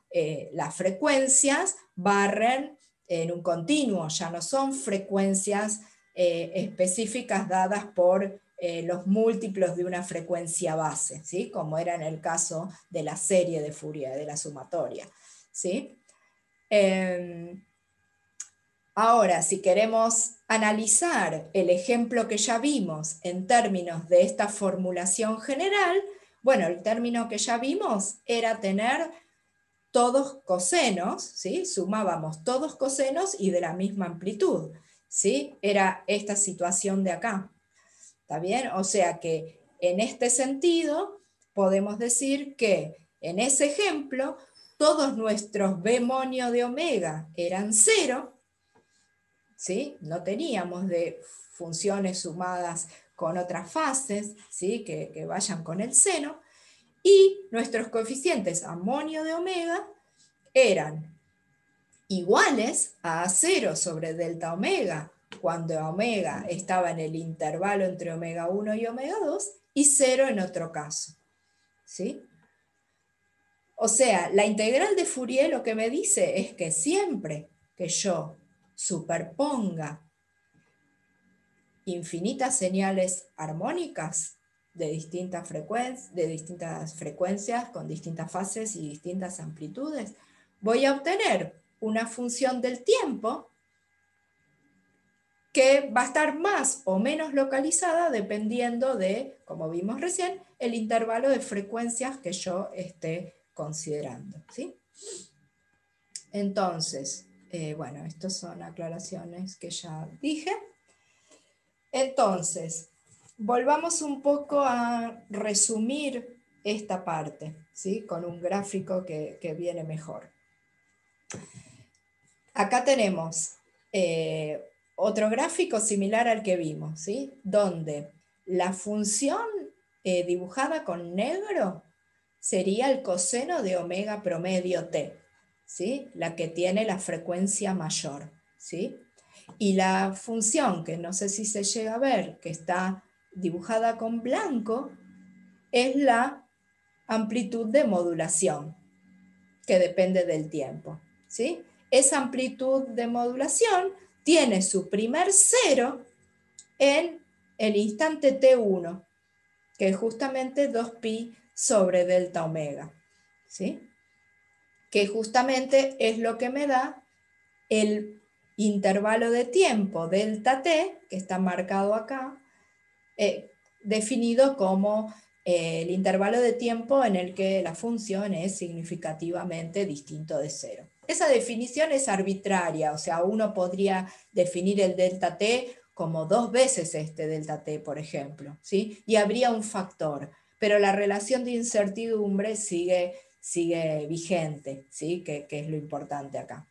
las frecuencias barren en un continuo, ya no son frecuencias específicas dadas por los múltiplos de una frecuencia base, ¿sí? Como era en el caso de la serie de Fourier, de la sumatoria, ¿sí? Ahora, si queremos analizar el ejemplo que ya vimos en términos de esta formulación general, bueno, el término que ya vimos era tener todos cosenos, ¿sí? Sumábamos todos cosenos y de la misma amplitud, ¿sí? Era esta situación de acá, ¿está bien? O sea que en este sentido podemos decir que en ese ejemplo todos nuestros bemonio de omega eran 0, ¿sí? No teníamos de funciones sumadas con otras fases, ¿sí? que vayan con el seno, y nuestros coeficientes amonio de omega eran iguales a 0 sobre delta omega, cuando omega estaba en el intervalo entre omega 1 y omega 2, y 0 en otro caso, ¿sí? O sea, la integral de Fourier lo que me dice es que siempre que yo superponga infinitas señales armónicas de distintas frecuencias, con distintas fases y distintas amplitudes, voy a obtener una función del tiempo que va a estar más o menos localizada dependiendo de, como vimos recién, el intervalo de frecuencias que yo esté considerando, ¿sí? Entonces, bueno, estas son aclaraciones que ya dije. Entonces, volvamos un poco a resumir esta parte, ¿sí? Con un gráfico que viene mejor. Acá tenemos otro gráfico similar al que vimos, ¿sí? Donde la función dibujada con negro sería el coseno de omega promedio t, ¿sí? La que tiene la frecuencia mayor, ¿sí? Y la función, que no sé si se llega a ver, que está dibujada con blanco, es la amplitud de modulación, que depende del tiempo, ¿sí? Esa amplitud de modulación tiene su primer cero en el instante t1, que es justamente 2pi sobre delta omega, ¿sí? Que justamente es lo que me da el intervalo de tiempo delta t, que está marcado acá, definido como el intervalo de tiempo en el que la función es significativamente distinto de 0. Esa definición es arbitraria, o sea, uno podría definir el delta t como 2 veces este delta t, por ejemplo, ¿sí? Y habría un factor, pero la relación de incertidumbre sigue vigente, ¿sí? Que es lo importante acá.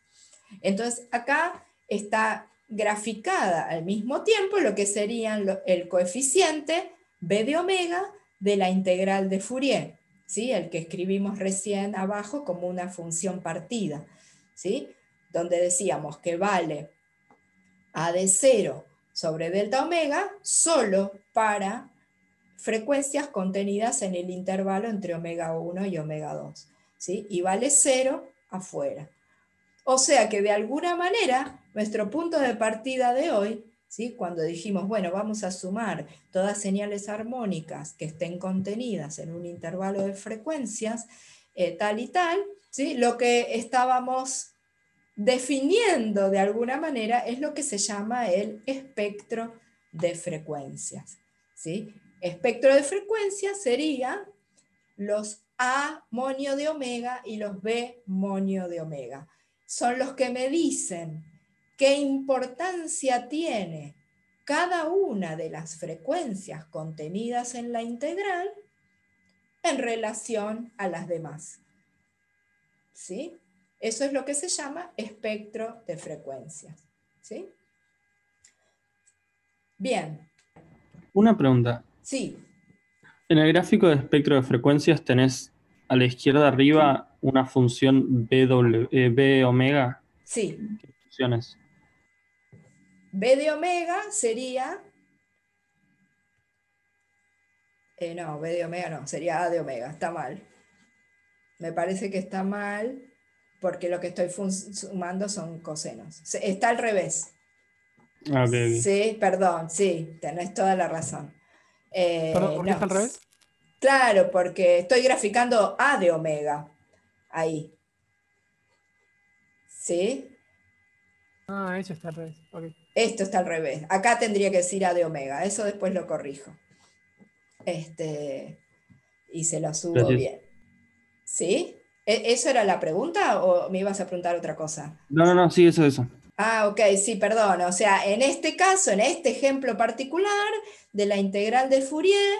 Entonces, acá está graficada al mismo tiempo lo que serían el coeficiente b de omega de la integral de Fourier, ¿sí? El que escribimos recién abajo como una función partida, ¿sí? Donde decíamos que vale a de 0 sobre delta omega solo para frecuencias contenidas en el intervalo entre omega 1 y omega 2, ¿sí? Y vale 0 afuera. O sea que de alguna manera nuestro punto de partida de hoy, ¿sí? Cuando dijimos, bueno, vamos a sumar todas señales armónicas que estén contenidas en un intervalo de frecuencias tal y tal, ¿sí? Lo que estábamos definiendo de alguna manera es lo que se llama el espectro de frecuencias, ¿sí? Espectro de frecuencias sería los A monio de omega y los B monio de omega. Son los que me dicen qué importancia tiene cada una de las frecuencias contenidas en la integral en relación a las demás, ¿sí? Eso es lo que se llama espectro de frecuencias, ¿sí? Bien. Una pregunta. Sí. En el gráfico de espectro de frecuencias tenés a la izquierda arriba una función B omega. Sí, ¿Qué función es? B de omega sería... no, B de omega no, sería A de omega, está mal. Me parece que está mal porque lo que estoy sumando son cosenos. Está al revés. Ah, ok, ok. Sí, perdón, sí, tenés toda la razón. Perdón, ¿por qué No, está al revés? claro, porque estoy graficando A de omega. Ahí. ¿Sí? Ah, eso está al revés. Ok. Esto está al revés. Acá tendría que decir A de omega. Eso después lo corrijo. Y se lo subo Gracias. bien. ¿Sí? ¿Eso era la pregunta o me ibas a preguntar otra cosa? No, sí, eso. Ah, ok, sí, perdón. O sea, en este caso, en este ejemplo particular de la integral de Fourier,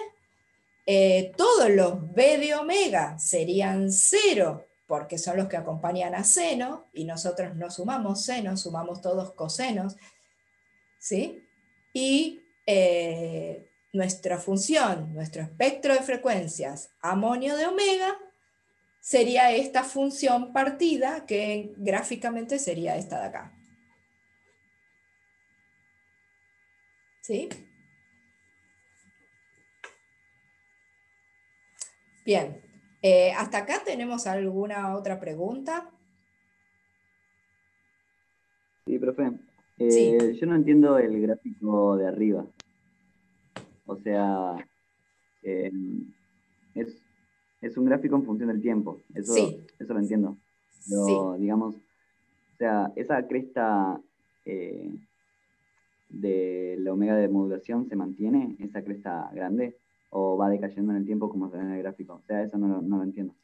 todos los b de omega serían 0, porque son los que acompañan a seno, y nosotros no sumamos seno, sumamos todos cosenos, ¿sí? Y nuestra función, nuestro espectro de frecuencias amonio de omega, sería esta función partida, que gráficamente sería esta de acá. ¿Sí? Bien. ¿Hasta acá tenemos alguna otra pregunta? Sí, profe. Sí. Yo no entiendo el gráfico de arriba. O sea, eh, es un gráfico en función del tiempo. Sí, Eso lo entiendo. sí. Pero, digamos, o sea, esa cresta de la omega de modulación se mantiene, esa cresta grande, o va decayendo en el tiempo como se ve en el gráfico. O sea, eso no lo entiendo.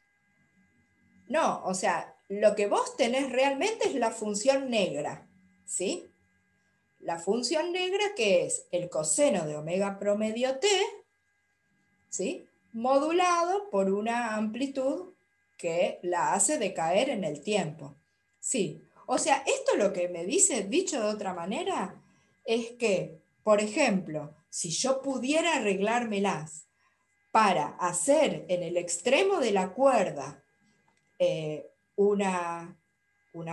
No, o sea, lo que vos tenés realmente es la función negra, ¿sí? La función negra que es el coseno de omega promedio t, ¿sí? Modulado por una amplitud que la hace decaer en el tiempo. Sí, o sea, esto lo que me dice, dicho de otra manera, es que, por ejemplo, si yo pudiera arreglármelas para hacer en el extremo de la cuerda una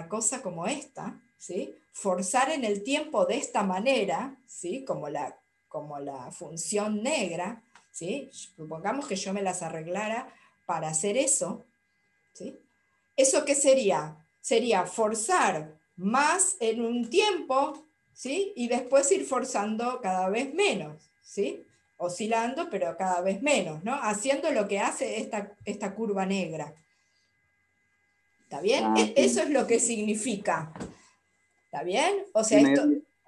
cosa como esta, ¿sí? Forzar en el tiempo de esta manera, ¿sí? Como la función negra, ¿sí? Supongamos que yo me las arreglara para hacer eso, ¿sí? ¿Eso qué sería? Sería forzar más en un tiempo, ¿sí? Y después ir forzando cada vez menos, ¿sí? Oscilando, pero cada vez menos, ¿no? Haciendo lo que hace esta curva negra. ¿Está bien? Ah, Eso sí. es lo que significa. ¿Está bien? O Sí, sea, esto,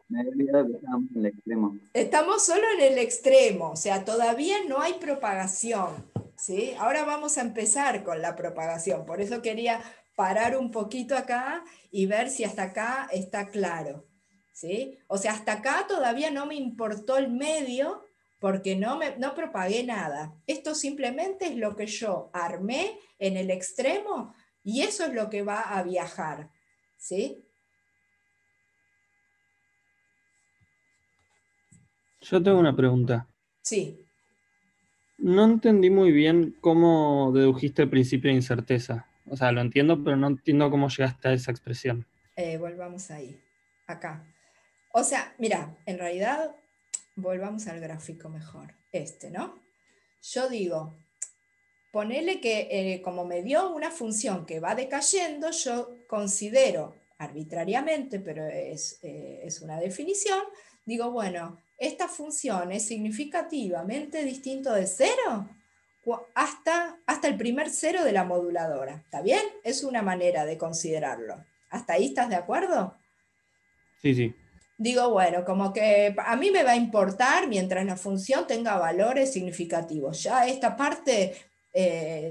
me había olvidado que estábamos en el extremo. estamos solo en el extremo, o sea, todavía no hay propagación, ¿sí? Ahora vamos a empezar con la propagación, por eso quería parar un poquito acá y ver si hasta acá está claro, ¿sí? O sea, hasta acá todavía no me importó el medio porque no propagué nada. Esto simplemente es lo que yo armé en el extremo y eso es lo que va a viajar, ¿sí? Yo tengo una pregunta. Sí. No entendí muy bien cómo dedujiste el principio de incerteza. O sea, lo entiendo, pero no entiendo cómo llegaste a esa expresión. Volvamos ahí, acá. O sea, mira, en realidad, volvamos al gráfico mejor, ¿no? Yo digo, ponele que como me dio una función que va decayendo, yo considero arbitrariamente, pero es una definición, digo, bueno, esta función es significativamente distinto de cero hasta el primer cero de la moduladora. ¿Está bien? Es una manera de considerarlo. ¿Hasta ahí estás de acuerdo? Sí. Digo, bueno, como que a mí me va a importar mientras la función tenga valores significativos. Ya esta parte,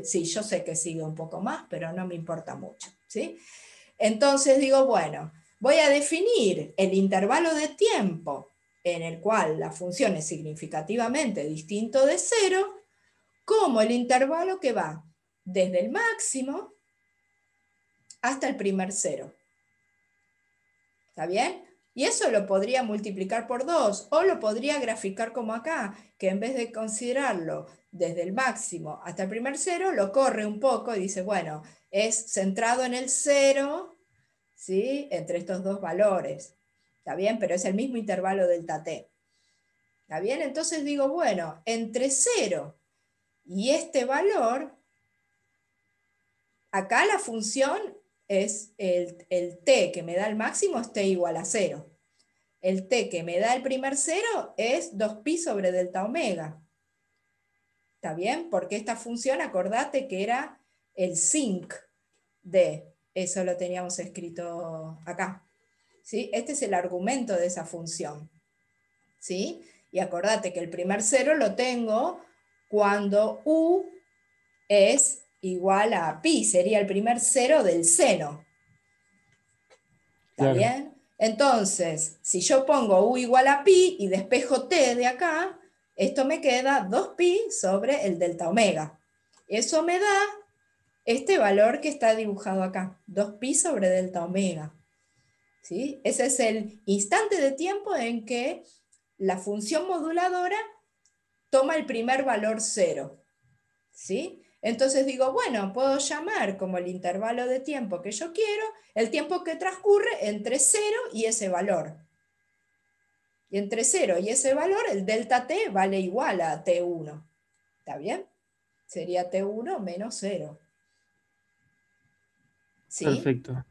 sí, yo sé que sigue un poco más, pero no me importa mucho, ¿sí? Entonces digo, bueno, voy a definir el intervalo de tiempo en el cual la función es significativamente distinto de cero como el intervalo que va desde el máximo hasta el primer cero. ¿Está bien? Y eso lo podría multiplicar por 2 o lo podría graficar como acá, que en vez de considerarlo desde el máximo hasta el primer cero, lo corre un poco y dice, bueno, es centrado en el cero, ¿sí? Entre estos dos valores. ¿Está bien? Pero es el mismo intervalo delta t. ¿Está bien? Entonces digo, bueno, entre 0 y este valor, acá la función es el t que me da el máximo es t igual a 0. El t que me da el primer cero es 2pi sobre delta omega. ¿Está bien? Porque esta función, acordate que era el sinc de, eso lo teníamos escrito acá. ¿Sí? Este es el argumento de esa función. ¿Sí? Y acordate que el primer cero lo tengo cuando u es igual a pi, sería el primer cero del seno. ¿Está Claro. bien? Entonces, si yo pongo u igual a pi y despejo t de acá, esto me queda 2pi sobre el delta omega. Eso me da este valor que está dibujado acá, 2pi sobre delta omega. ¿Sí? Ese es el instante de tiempo en que la función moduladora toma el primer valor 0. ¿Sí? Entonces digo, bueno, puedo llamar como el intervalo de tiempo que yo quiero, el tiempo que transcurre entre 0 y ese valor. Y entre 0 y ese valor, el delta t vale igual a t1. ¿Está bien? Sería t1 menos 0. ¿Sí? Perfecto.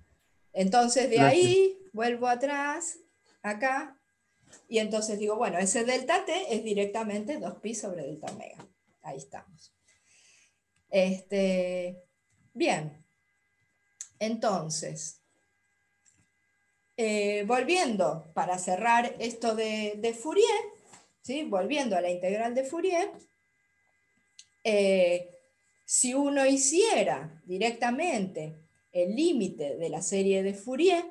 Entonces de Gracias. ahí vuelvo atrás, acá, y entonces digo, bueno, ese delta t es directamente 2pi sobre delta omega. Ahí estamos. Bien, entonces, volviendo, para cerrar esto de Fourier, ¿sí? Volviendo a la integral de Fourier, si uno hiciera directamente el límite de la serie de Fourier,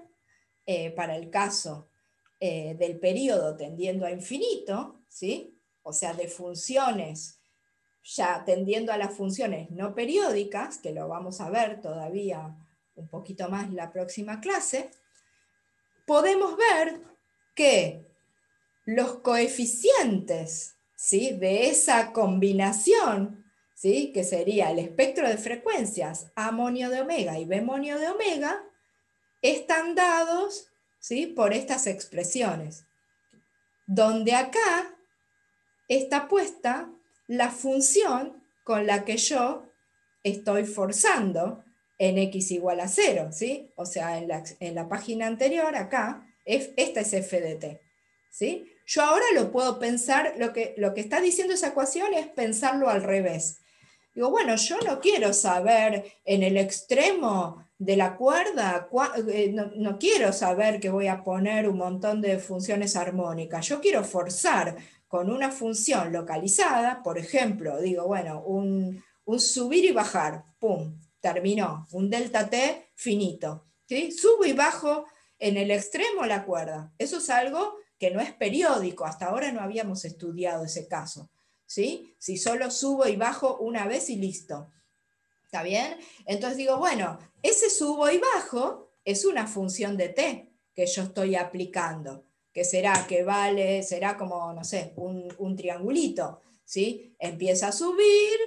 para el caso del periodo tendiendo a infinito, ¿sí? O sea, de funciones ya tendiendo a las funciones no periódicas, que lo vamos a ver todavía un poquito más la próxima clase, podemos ver que los coeficientes, ¿sí? De esa combinación, ¿sí? Que sería el espectro de frecuencias A monio de omega y B monio de omega, están dados, ¿sí? Por estas expresiones, donde acá está puesta la función con la que yo estoy forzando en x igual a 0, ¿sí? O sea, en la página anterior, acá, esta es f de t, ¿sí? Yo ahora lo puedo pensar, lo que está diciendo esa ecuación es pensarlo al revés. Digo, bueno, yo no quiero saber en el extremo de la cuerda, no quiero saber que voy a poner un montón de funciones armónicas, yo quiero forzar con una función localizada, por ejemplo, digo, bueno, un subir y bajar, pum, terminó, un delta t finito, ¿sí? Subo y bajo en el extremo la cuerda. Eso es algo que no es periódico, hasta ahora no habíamos estudiado ese caso, ¿sí? Si solo subo y bajo una vez y listo. ¿Está bien? Entonces digo, bueno, ese subo y bajo es una función de t que yo estoy aplicando, que será como, no sé, un triangulito, ¿sí? Empieza a subir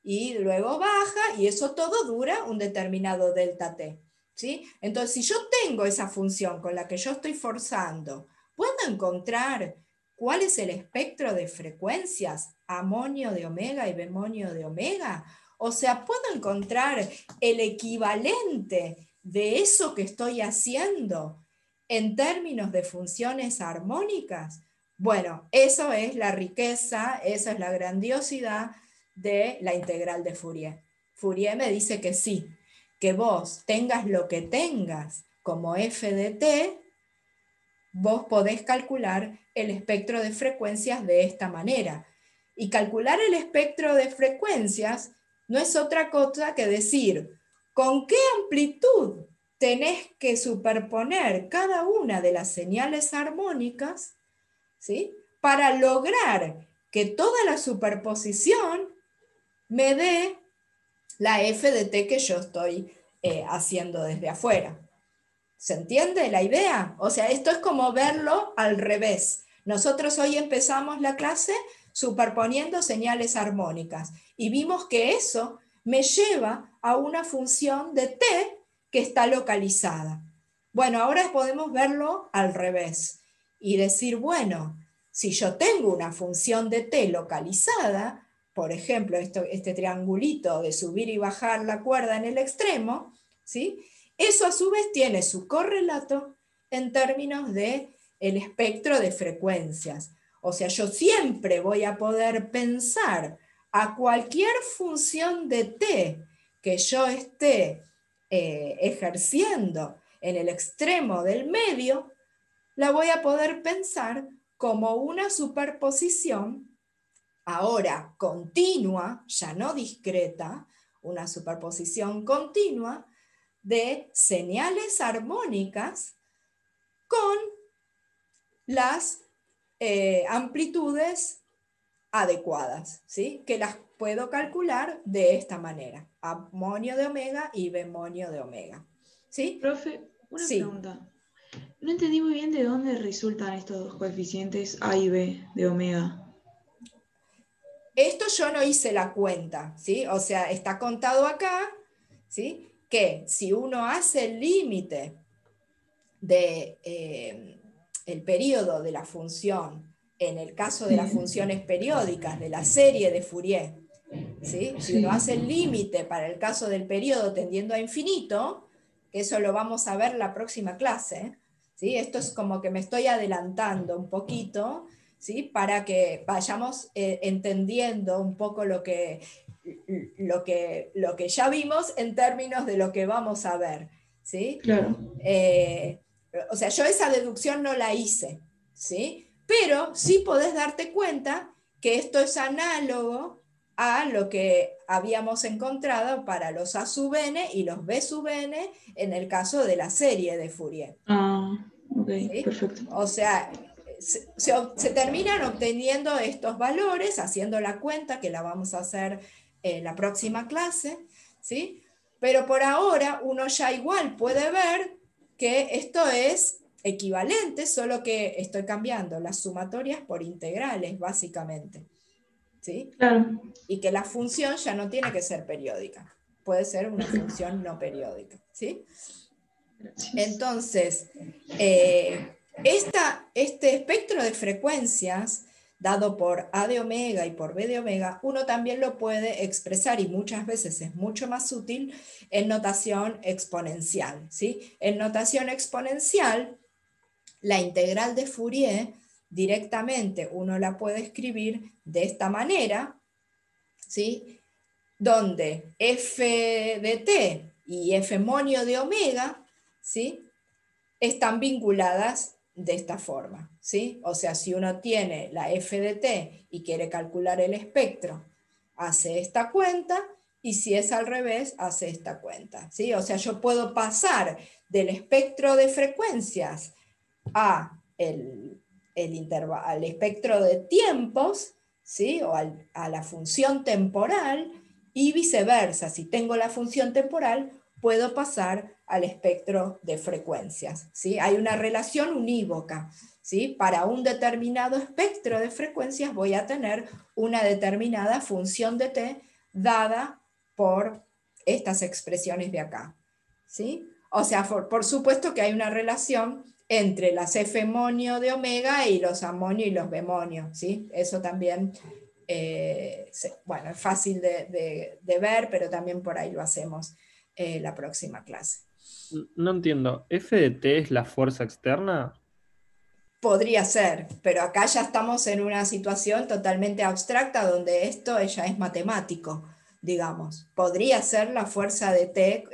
y luego baja, y eso todo dura un determinado delta t, ¿sí? Entonces, si yo tengo esa función con la que yo estoy forzando, ¿puedo encontrar cuál es el espectro de frecuencias A monio de omega y B monio de omega? O sea, ¿puedo encontrar el equivalente de eso que estoy haciendo en términos de funciones armónicas? Bueno, eso es la riqueza, esa es la grandiosidad de la integral de Fourier. Fourier me dice que sí, que vos tengas lo que tengas como f de t, vos podés calcular el espectro de frecuencias de esta manera. Y calcular el espectro de frecuencias no es otra cosa que decir con qué amplitud tenés que superponer cada una de las señales armónicas, ¿sí? Para lograr que toda la superposición me dé la f de t que yo estoy haciendo desde afuera. ¿Se entiende la idea? O sea, esto es como verlo al revés. Nosotros hoy empezamos la clase superponiendo señales armónicas. Y vimos que eso me lleva a una función de t que está localizada. Bueno, ahora podemos verlo al revés y decir, bueno, si yo tengo una función de t localizada, por ejemplo, este triangulito de subir y bajar la cuerda en el extremo, ¿sí? Eso a su vez tiene su correlato en términos del espectro de frecuencias. O sea, yo siempre voy a poder pensar a cualquier función de t que yo esté ejerciendo en el extremo del medio, la voy a poder pensar como una superposición ahora continua, ya no discreta, una superposición continua de señales armónicas con las amplitudes adecuadas, ¿sí? Que las puedo calcular de esta manera, amonio de omega y bemonio de omega, ¿sí? Profe, una Sí. pregunta. No entendí muy bien de dónde resultan estos dos coeficientes A y B de omega. Esto yo no hice la cuenta, ¿sí? O sea, está contado acá, ¿sí? Que si uno hace el límite de el periodo de la función, en el caso de las funciones periódicas de la serie de Fourier, ¿sí? Si uno hace el límite para el caso del periodo tendiendo a infinito, que eso lo vamos a ver la próxima clase, ¿sí? Esto es como que me estoy adelantando un poquito, ¿sí? Para que vayamos entendiendo un poco lo que ya vimos en términos de lo que vamos a ver, ¿sí? Claro. O sea, yo esa deducción no la hice, ¿sí? Pero sí podés darte cuenta que esto es análogo a lo que habíamos encontrado para los A sub n y los B sub n en el caso de la serie de Fourier. Ah, ok, ¿Sí? perfecto. O sea, se terminan obteniendo estos valores, haciendo la cuenta, que la vamos a hacer en la próxima clase, ¿sí? Pero por ahora uno ya igual puede ver que esto es equivalente, solo que estoy cambiando las sumatorias por integrales, básicamente, ¿sí? Claro. Y que la función ya no tiene que ser periódica, puede ser una función no periódica, ¿sí? Gracias. Entonces, este espectro de frecuencias dado por A de omega y por B de omega, uno también lo puede expresar, y muchas veces es mucho más útil, en notación exponencial, ¿sí? En notación exponencial, la integral de Fourier directamente uno la puede escribir de esta manera, ¿sí? Donde f de t y f monio de omega, ¿sí? Están vinculadas de esta forma, ¿sí? O sea, si uno tiene la f de t y quiere calcular el espectro, hace esta cuenta, y si es al revés, hace esta cuenta, ¿sí? O sea, yo puedo pasar del espectro de frecuencias al espectro de tiempos, ¿sí? O a la función temporal, y viceversa. Si tengo la función temporal, puedo pasar al espectro de frecuencias, ¿sí? Hay una relación unívoca, ¿sí? Para un determinado espectro de frecuencias voy a tener una determinada función de t dada por estas expresiones de acá, ¿sí? O sea, por supuesto que hay una relación entre las f monio de omega y los amonio y los bemonio, ¿sí? Eso también, bueno, es fácil de ver, pero también por ahí lo hacemos la próxima clase. No entiendo. ¿F de T es la fuerza externa? Podría ser, pero acá ya estamos en una situación totalmente abstracta donde esto ya es matemático, digamos. Podría ser la fuerza de T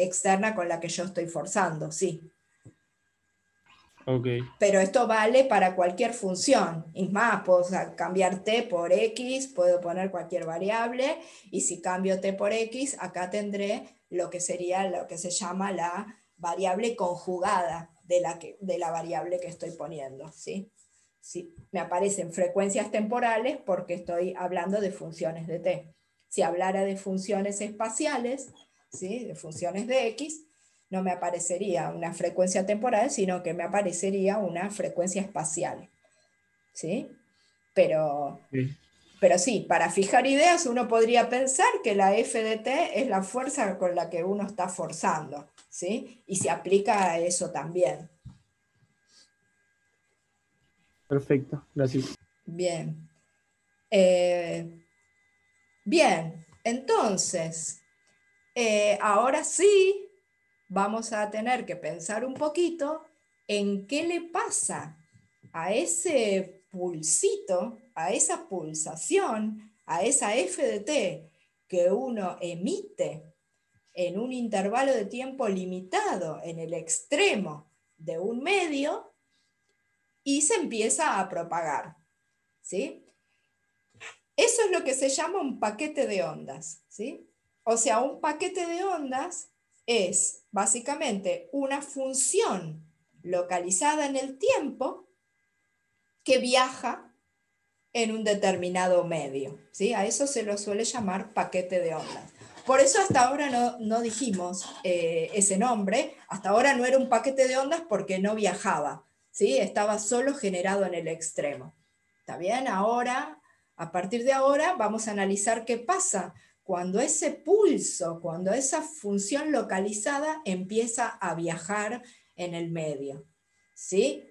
externa con la que yo estoy forzando, sí. Ok. Pero esto vale para cualquier función. Es más, puedo cambiar t por x, puedo poner cualquier variable, y si cambio t por x, acá tendré lo que sería lo que se llama la variable conjugada de la variable que estoy poniendo, ¿sí? Sí, me aparecen frecuencias temporales porque estoy hablando de funciones de t. Si hablara de funciones espaciales, ¿sí? De funciones de x, no me aparecería una frecuencia temporal, sino que me aparecería una frecuencia espacial, ¿sí? Sí. Pero sí, para fijar ideas uno podría pensar que la F de T es la fuerza con la que uno está forzando, ¿sí? Y se aplica a eso también. Perfecto, gracias. Bien. Bien, entonces, ahora sí vamos a tener que pensar un poquito en qué le pasa a ese pulsito, a esa pulsación, a esa F de T que uno emite en un intervalo de tiempo limitado en el extremo de un medio y se empieza a propagar, ¿sí? Eso es lo que se llama un paquete de ondas, ¿sí? O sea, un paquete de ondas es básicamente una función localizada en el tiempo que viaja en un determinado medio, ¿sí? A eso se lo suele llamar paquete de ondas. Por eso hasta ahora no dijimos ese nombre, hasta ahora no era un paquete de ondas porque no viajaba, ¿sí? Estaba solo generado en el extremo. ¿Está bien? Ahora, a partir de ahora, vamos a analizar qué pasa cuando ese pulso, cuando esa función localizada empieza a viajar en el medio, ¿sí?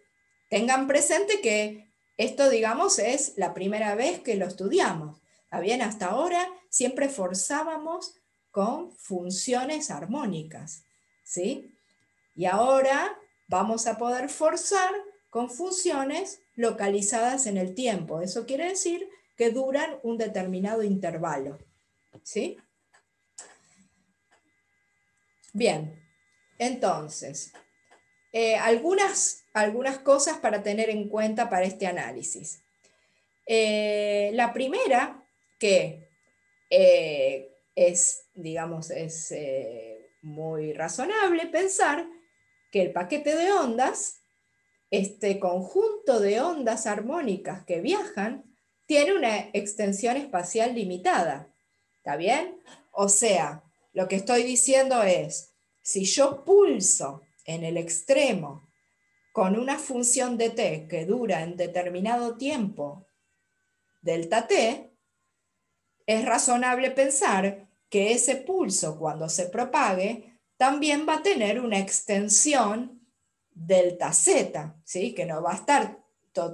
Tengan presente que esto, digamos, es la primera vez que lo estudiamos. ¿Está bien? Hasta ahora siempre forzábamos con funciones armónicas, ¿sí? Y ahora vamos a poder forzar con funciones localizadas en el tiempo. Eso quiere decir que duran un determinado intervalo, ¿sí? Bien, entonces, algunas cosas para tener en cuenta para este análisis. La primera, que es, digamos, es muy razonable pensar que el paquete de ondas, este conjunto de ondas armónicas que viajan, tiene una extensión espacial limitada. ¿Está bien? O sea, lo que estoy diciendo es, si yo pulso en el extremo con una función de t que dura en determinado tiempo, delta t, es razonable pensar que ese pulso, cuando se propague, también va a tener una extensión delta z, ¿sí? Que no va a estar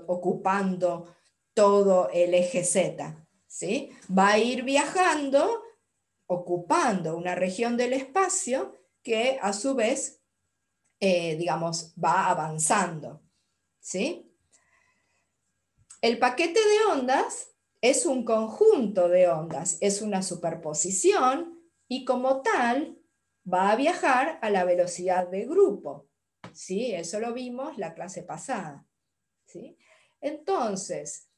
ocupando todo el eje z, ¿sí? Va a ir viajando, ocupando una región del espacio que a su vez, digamos, va avanzando, ¿sí? El paquete de ondas es un conjunto de ondas, es una superposición y como tal va a viajar a la velocidad de grupo, ¿sí? Eso lo vimos la clase pasada, ¿sí? Entonces,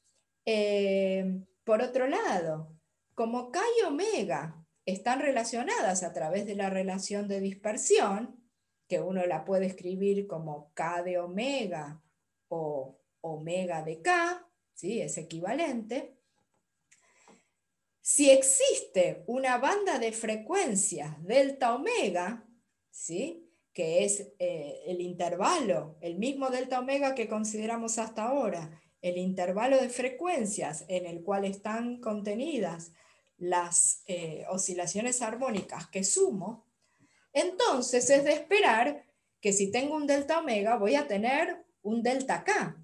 por otro lado, como K y omega están relacionadas a través de la relación de dispersión, que uno la puede escribir como K de omega o omega de K, ¿sí? Es equivalente. Si existe una banda de frecuencias delta omega, ¿sí? Que es el intervalo, el mismo delta omega que consideramos hasta ahora, el intervalo de frecuencias en el cual están contenidas las oscilaciones armónicas que sumo, entonces es de esperar que si tengo un delta omega voy a tener un delta K,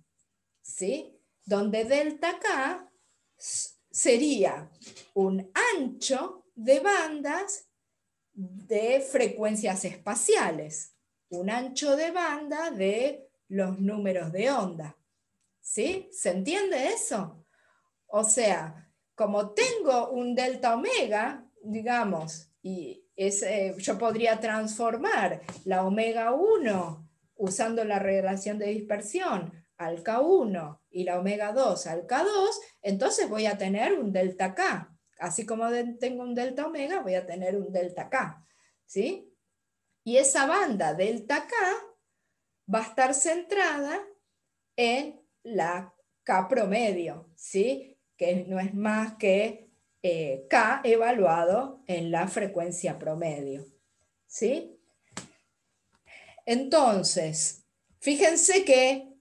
¿sí? Donde delta K sería un ancho de bandas de frecuencias espaciales, un ancho de banda de los números de onda, ¿sí? ¿Se entiende eso? O sea, como tengo un delta omega, digamos, y yo podría transformar la omega 1 usando la relación de dispersión al K1 y la omega 2 al K2, entonces voy a tener un delta K. Así como tengo un delta omega, voy a tener un delta K, ¿sí? Y esa banda delta K va a estar centrada en la K promedio, ¿sí? Que no es más que K evaluado en la frecuencia promedio, ¿sí? Entonces, fíjense que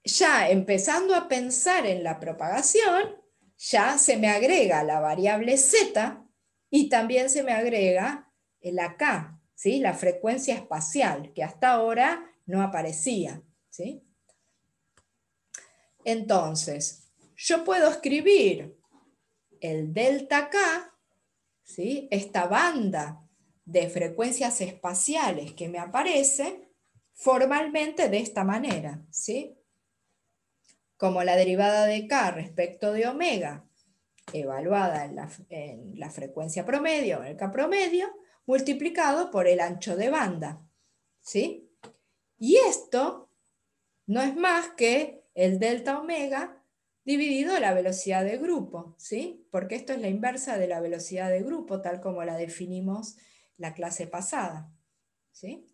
ya empezando a pensar en la propagación, ya se me agrega la variable z y también se me agrega la k, ¿sí? La frecuencia espacial, que hasta ahora no aparecía, ¿sí? Entonces, yo puedo escribir el delta k, ¿sí? Esta banda de frecuencias espaciales que me aparece formalmente de esta manera, ¿sí? Como la derivada de k respecto de omega, evaluada en la frecuencia promedio, en el k promedio, multiplicado por el ancho de banda, ¿sí? Y esto no es más que el delta omega dividido la velocidad de grupo, ¿sí? Porque esto es la inversa de la velocidad de grupo, tal como la definimos la clase pasada, ¿sí?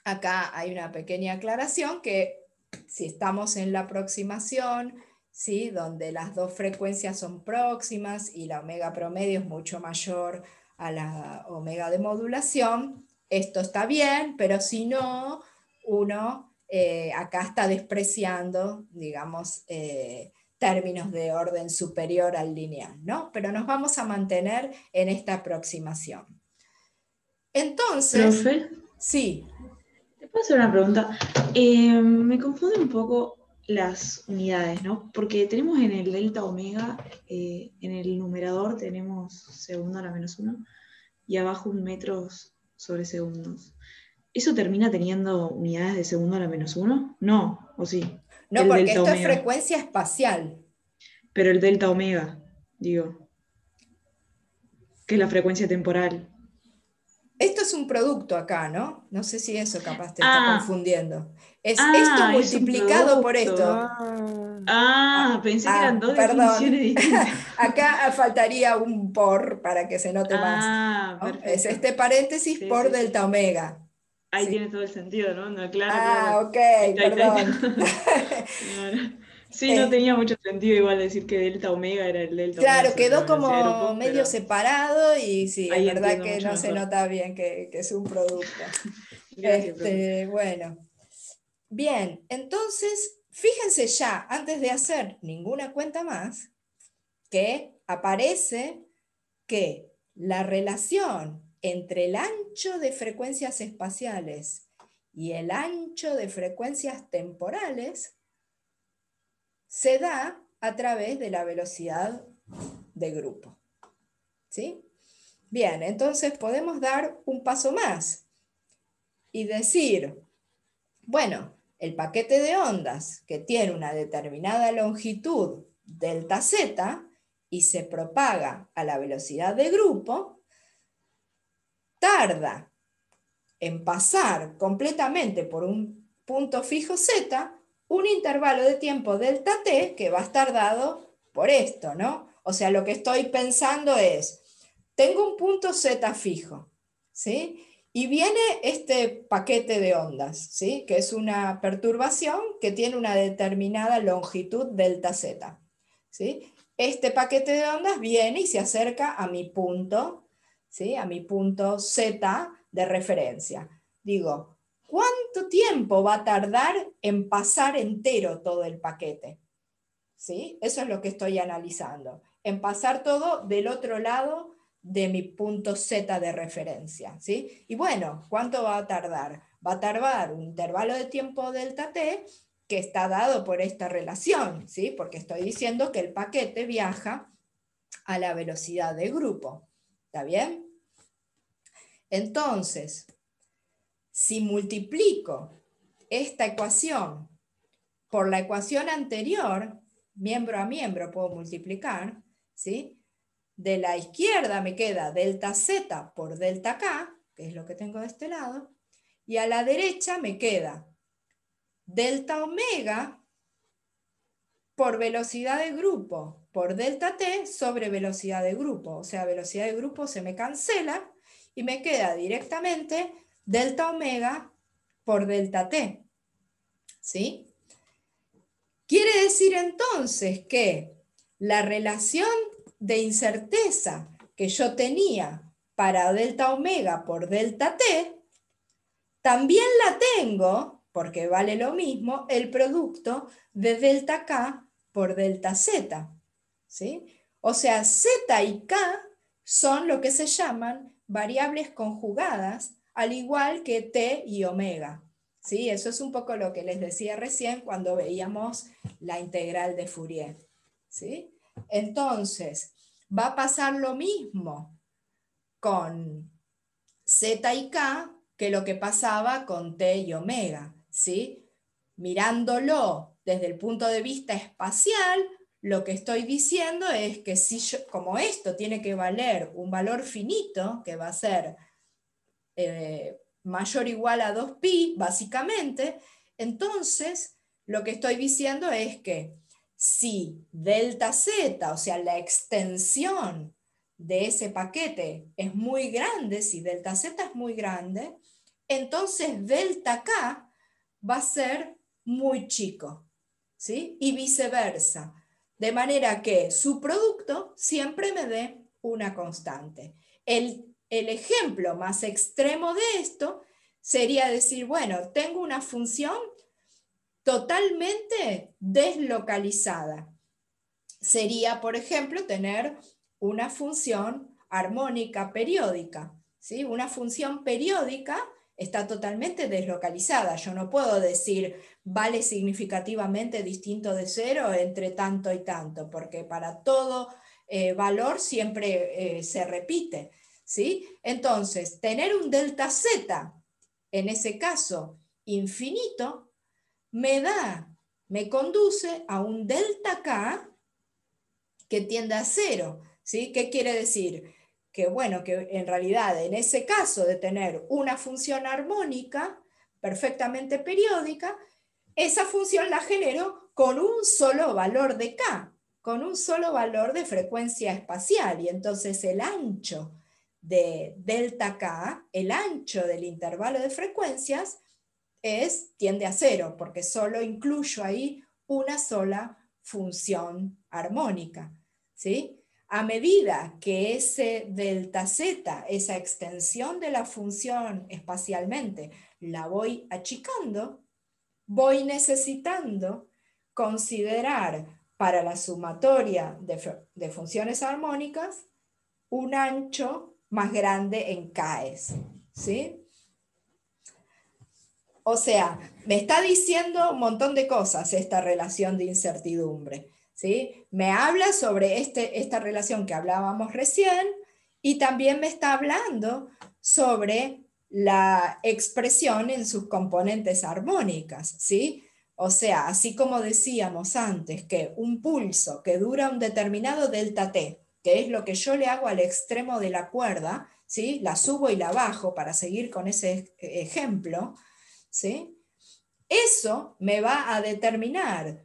Acá hay una pequeña aclaración que si estamos en la aproximación, ¿sí? Donde las dos frecuencias son próximas y la omega promedio es mucho mayor a la omega de modulación, esto está bien, pero si no, uno acá está despreciando, digamos, términos de orden superior al lineal, ¿no? Pero nos vamos a mantener en esta aproximación. Entonces, Profe, sí. ¿te puedo hacer una pregunta? Me confunde un poco las unidades, ¿no? Porque tenemos en el delta omega, en el numerador tenemos segundo a la menos 1 y abajo un metros sobre segundos. ¿Eso termina teniendo unidades de segundo a la menos 1? No, ¿o sí? No, El porque delta esto es omega. frecuencia espacial. Pero el delta omega, digo, que es la frecuencia temporal. Esto es un producto acá, ¿no? No sé si eso capaz te está Ah, confundiendo. Es esto es un multiplicado por esto. Pensé que eran dos Perdón. definiciones distintas. Acá faltaría un por para que se note más, ¿no? Es Perfecto. este paréntesis Sí, por sí, sí. delta omega. Ahí Sí. tiene todo el sentido, ¿no? No, claro. Ok, Ahí está, ahí está, ahí perdón. está. No. Sí, no tenía mucho sentido igual decir que delta omega era el delta omega Claro, sobre la quedó velocidad de como grupo, medio pero separado y sí, es ahí verdad entiendo que mucho no se mejor. nota bien que es un producto. Gracias, profe. Bueno. Bien, entonces, fíjense ya, antes de hacer ninguna cuenta más, que aparece que la relación entre el ancho de frecuencias espaciales y el ancho de frecuencias temporales se da a través de la velocidad de grupo. ¿Sí? Bien, entonces podemos dar un paso más y decir, bueno, el paquete de ondas que tiene una determinada longitud delta z y se propaga a la velocidad de grupo, tarda en pasar completamente por un punto fijo z un intervalo de tiempo delta t que va a estar dado por esto, ¿no? O sea, lo que estoy pensando es, tengo un punto z fijo, ¿sí? Y viene este paquete de ondas, ¿sí? Que es una perturbación que tiene una determinada longitud delta z, ¿sí? Este paquete de ondas viene y se acerca a mi punto, ¿sí? A mi punto z de referencia. Digo, ¿cuánto tiempo va a tardar en pasar entero todo el paquete? ¿Sí? Eso es lo que estoy analizando. En pasar todo del otro lado de mi punto Z de referencia, ¿sí? Y bueno, ¿cuánto va a tardar? Va a tardar un intervalo de tiempo delta t que está dado por esta relación, ¿sí? Porque estoy diciendo que el paquete viaja a la velocidad de grupo. ¿Está bien? Entonces, si multiplico esta ecuación por la ecuación anterior, miembro a miembro puedo multiplicar, ¿sí? De la izquierda me queda delta z por delta k, que es lo que tengo de este lado, y a la derecha me queda delta omega por velocidad de grupo por delta t sobre velocidad de grupo. O sea, velocidad de grupo se me cancela y me queda directamente delta omega por delta t. ¿Sí? Quiere decir entonces que la relación de incerteza que yo tenía para delta omega por delta t, también la tengo, porque vale lo mismo el producto de delta K por delta Z, ¿sí? O sea, Z y K son lo que se llaman variables conjugadas, al igual que T y omega, ¿sí? Eso es un poco lo que les decía recién cuando veíamos la integral de Fourier, ¿sí? Entonces, va a pasar lo mismo con Z y K que lo que pasaba con T y omega, ¿sí? Mirándolo desde el punto de vista espacial, lo que estoy diciendo es que si yo, como esto tiene que valer un valor finito, que va a ser mayor o igual a 2pi, básicamente, entonces lo que estoy diciendo es que si delta Z, o sea, la extensión de ese paquete es muy grande, si delta Z es muy grande, entonces delta K va a ser muy chico, ¿sí? Y viceversa. De manera que su producto siempre me dé una constante. El ejemplo más extremo de esto sería decir, bueno, tengo una función totalmente deslocalizada. Sería, por ejemplo, tener una función armónica periódica, ¿sí? Una función periódica está totalmente deslocalizada. Yo no puedo decir vale significativamente distinto de 0 entre tanto y tanto, porque para todo valor siempre se repite, ¿sí? Entonces, tener un delta Z, en ese caso infinito, me conduce a un delta K que tiende a 0, ¿sí? ¿Qué quiere decir? Que bueno, que en realidad en ese caso de tener una función armónica perfectamente periódica, esa función la genero con un solo valor de K, con un solo valor de frecuencia espacial, y entonces el ancho de delta K, el ancho del intervalo de frecuencias, tiende a 0, porque solo incluyo ahí una sola función armónica, ¿sí? A medida que ese delta Z, esa extensión de la función espacialmente, la voy achicando, voy necesitando considerar para la sumatoria de funciones armónicas un ancho más grande en Ks, ¿sí? O sea, me está diciendo un montón de cosas esta relación de incertidumbre, ¿sí? Me habla sobre esta relación que hablábamos recién y también me está hablando sobre la expresión en sus componentes armónicas, ¿sí? O sea, así como decíamos antes que un pulso que dura un determinado delta t, que es lo que yo le hago al extremo de la cuerda, ¿sí? La subo y la bajo para seguir con ese ejemplo, ¿sí? Eso me va a determinar,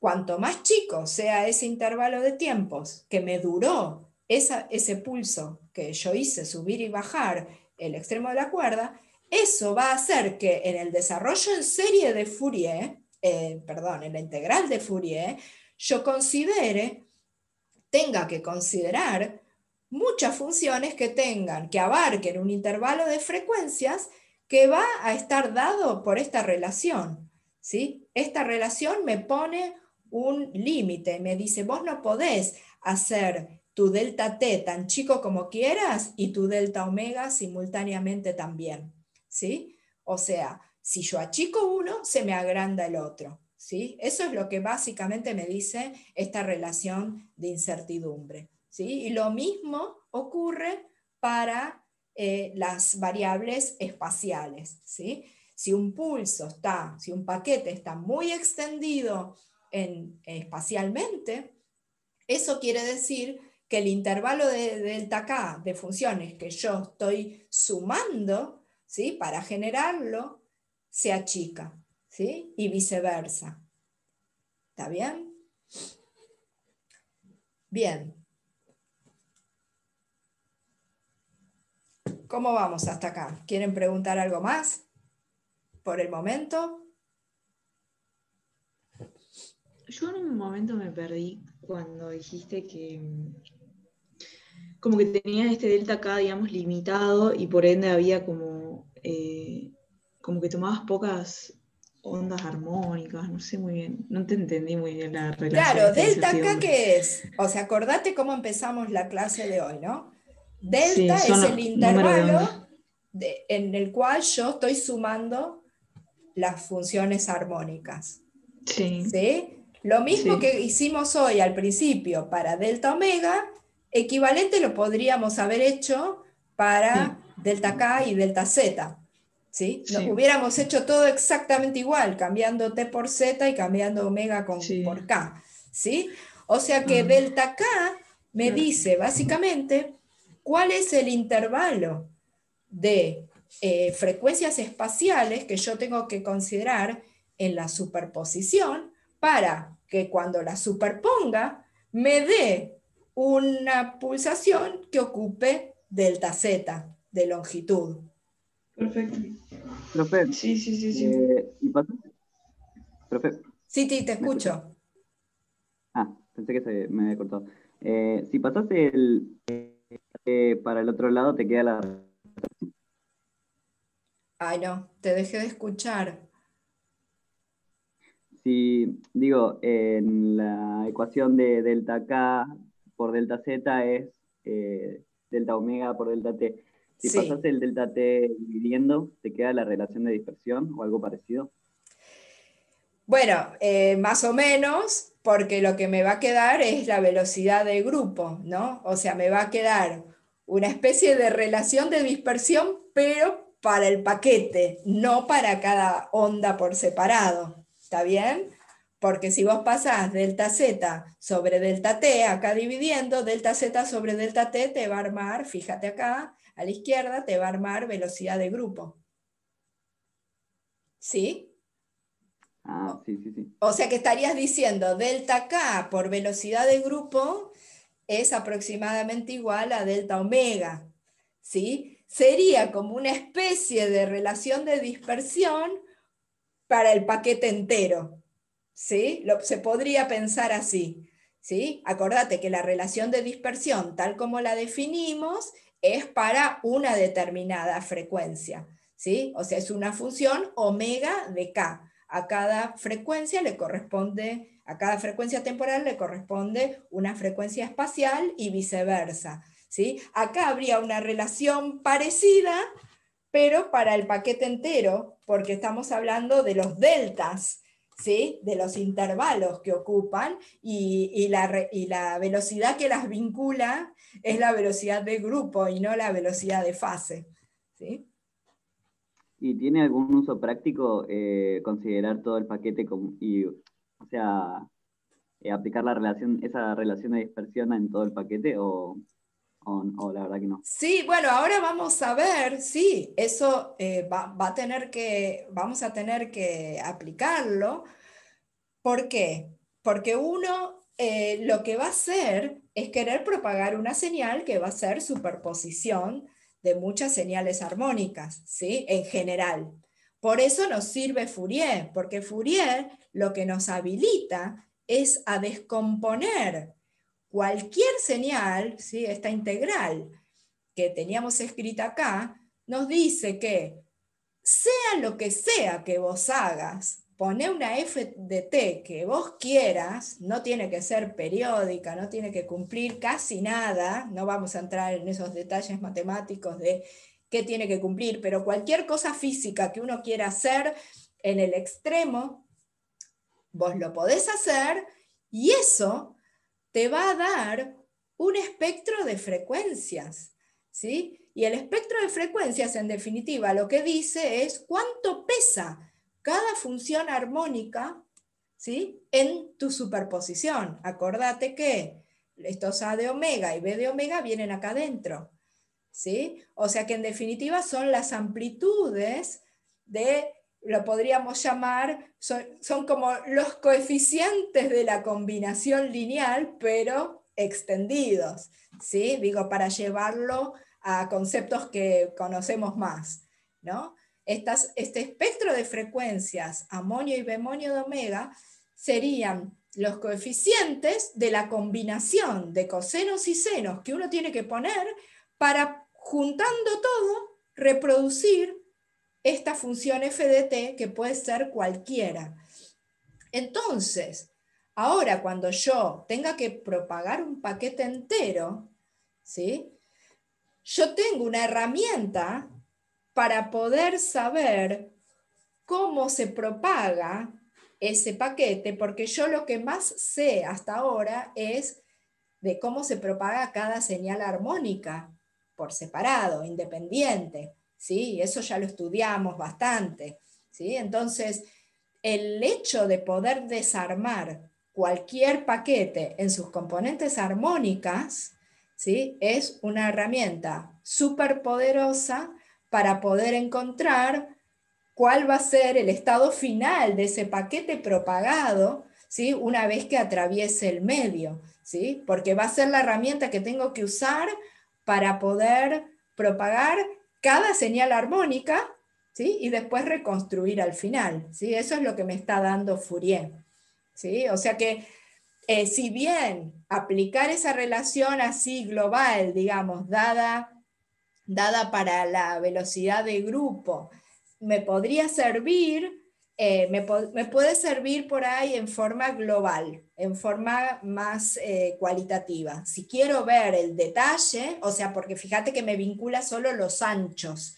cuanto más chico sea ese intervalo de tiempos que me duró ese pulso que yo hice subir y bajar el extremo de la cuerda, eso va a hacer que en el desarrollo en serie de Fourier, en la integral de Fourier, yo tenga que considerar muchas funciones que abarquen un intervalo de frecuencias que va a estar dado por esta relación, ¿sí? Esta relación me pone un límite, me dice, vos no podés hacer tu delta t tan chico como quieras y tu delta omega simultáneamente también, ¿sí? O sea, si yo achico uno, se me agranda el otro, ¿sí? Eso es lo que básicamente me dice esta relación de incertidumbre, ¿sí? Y lo mismo ocurre para las variables espaciales, ¿sí? Si un paquete está muy extendido espacialmente, eso quiere decir que el intervalo de delta K de funciones que yo estoy sumando, ¿sí? Para generarlo, se achica, ¿sí? Y viceversa. ¿Está bien? Bien. ¿Cómo vamos hasta acá? ¿Quieren preguntar algo más por el momento? Yo en un momento me perdí cuando dijiste que como que tenía este delta K, digamos, limitado y por ende había como que tomabas pocas ondas armónicas, no sé muy bien, no te entendí muy bien la relación. Claro, esta delta acá, incertidumbre. ¿qué es? O sea, acordate cómo empezamos la clase de hoy, ¿no? Sí, Delta son es el números de onda. intervalo en el cual yo estoy sumando las funciones armónicas. Sí, ¿Sí? Lo mismo sí, que hicimos hoy al principio para delta omega, equivalente lo podríamos haber hecho para delta K y delta Z. ¿Sí? sí, Hubiéramos hecho todo exactamente igual, cambiando T por Z y cambiando omega sí. por K. ¿Sí? O sea que Ah, delta K me claro. dice básicamente cuál es el intervalo de frecuencias espaciales que yo tengo que considerar en la superposición para que cuando la superponga me dé una pulsación que ocupe delta Z de longitud. Perfecto. Profe, Sí, sí, sí, sí. ¿y pasaste? Profe, Sí, te ¿me escuchas? escucho. Pensé que se me había cortado. Si pasaste para el otro lado, te queda la... Ay, no, te dejé de escuchar. Si, digo, en la ecuación de delta K por delta Z es delta omega por delta T. Si Sí. pasaste el delta T dividiendo, ¿te queda la relación de dispersión o algo parecido? Bueno, más o menos, porque lo que me va a quedar es la velocidad de grupo, ¿no? O sea, me va a quedar una especie de relación de dispersión, pero para el paquete, no para cada onda por separado. ¿Está bien? Porque si vos pasás delta Z sobre delta T, acá dividiendo, delta Z sobre delta T te va a armar, fíjate acá, a la izquierda, te va a armar velocidad de grupo. ¿Sí? Sí, sí, sí. O sea que estarías diciendo delta K por velocidad de grupo es aproximadamente igual a delta omega, ¿sí? Sería como una especie de relación de dispersión para el paquete entero, ¿sí? Se podría pensar así, ¿sí? Acordate que la relación de dispersión, tal como la definimos, es para una determinada frecuencia, ¿sí? O sea, es una función omega de K. A cada frecuencia le corresponde, a cada frecuencia temporal le corresponde una frecuencia espacial y viceversa, ¿sí? Acá habría una relación parecida, pero para el paquete entero, porque estamos hablando de los deltas, ¿sí? De los intervalos que ocupan y la velocidad que las vincula es la velocidad de grupo y no la velocidad de fase, ¿sí? ¿Y tiene algún uso práctico considerar todo el paquete o sea, aplicar esa relación de dispersión en todo el paquete o la verdad que no? Sí, bueno, ahora vamos a ver, sí, eso vamos a tener que aplicarlo. ¿Por qué? Porque uno lo que va a hacer es querer propagar una señal que va a ser superposición de muchas señales armónicas, ¿sí? En general. Por eso nos sirve Fourier, porque Fourier lo que nos habilita es a descomponer cualquier señal, ¿sí? Esta integral que teníamos escrita acá, nos dice que sea lo que sea que vos hagas, poné una f de t que vos quieras, no tiene que ser periódica, no tiene que cumplir casi nada, no vamos a entrar en esos detalles matemáticos de qué tiene que cumplir, pero cualquier cosa física que uno quiera hacer en el extremo, vos lo podés hacer y eso te va a dar un espectro de frecuencias, ¿sí? Y el espectro de frecuencias, en definitiva, lo que dice es cuánto pesa cada función armónica, ¿sí? En tu superposición. Acordate que estos A de omega y B de omega vienen acá adentro, ¿sí? O sea que en definitiva son las amplitudes de, lo podríamos llamar, son como los coeficientes de la combinación lineal, pero extendidos, ¿sí? Digo, para llevarlo a conceptos que conocemos más, ¿no? Este espectro de frecuencias amonio y bemonio de omega serían los coeficientes de la combinación de cosenos y senos que uno tiene que poner para, juntando todo, reproducir esta función f de t, que puede ser cualquiera. Entonces, ahora cuando yo tenga que propagar un paquete entero, ¿sí? Yo tengo una herramienta para poder saber cómo se propaga ese paquete, porque yo lo que más sé hasta ahora es de cómo se propaga cada señal armónica por separado, independiente, ¿sí? Eso ya lo estudiamos bastante, ¿sí? Entonces, el hecho de poder desarmar cualquier paquete en sus componentes armónicas, ¿sí? Es una herramienta súper poderosa para poder encontrar cuál va a ser el estado final de ese paquete propagado, ¿sí? Una vez que atraviese el medio, ¿sí? Porque va a ser la herramienta que tengo que usar para poder propagar cada señal armónica, ¿sí? Y después reconstruir al final, ¿sí? Eso es lo que me está dando Fourier, ¿sí? O sea que si bien aplicar esa relación así global, digamos, dada para la velocidad de grupo, me podría servir, me puede servir por ahí en forma global, en forma más cualitativa. Si quiero ver el detalle, o sea, porque fíjate que me vincula solo los anchos,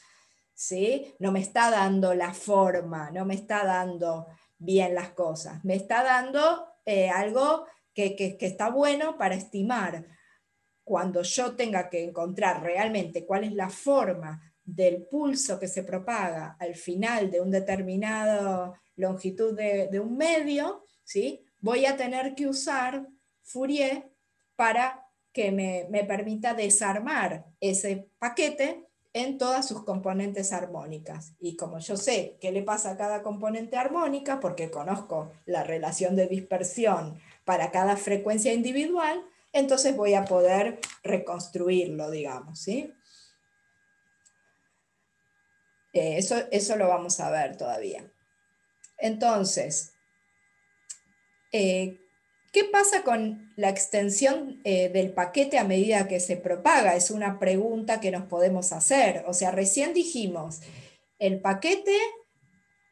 ¿sí? No me está dando la forma, no me está dando bien las cosas, me está dando algo que está bueno para estimar. Cuando yo tenga que encontrar realmente cuál es la forma del pulso que se propaga al final de un determinado longitud de un medio, ¿sí? Voy a tener que usar Fourier para que me permita desarmar ese paquete en todas sus componentes armónicas. Y como yo sé qué le pasa a cada componente armónica, porque conozco la relación de dispersión para cada frecuencia individual, entonces voy a poder reconstruirlo, digamos, ¿sí? Eso lo vamos a ver todavía. Entonces, ¿qué pasa con la extensión del paquete a medida que se propaga? Es una pregunta que nos podemos hacer. O sea, recién dijimos, el paquete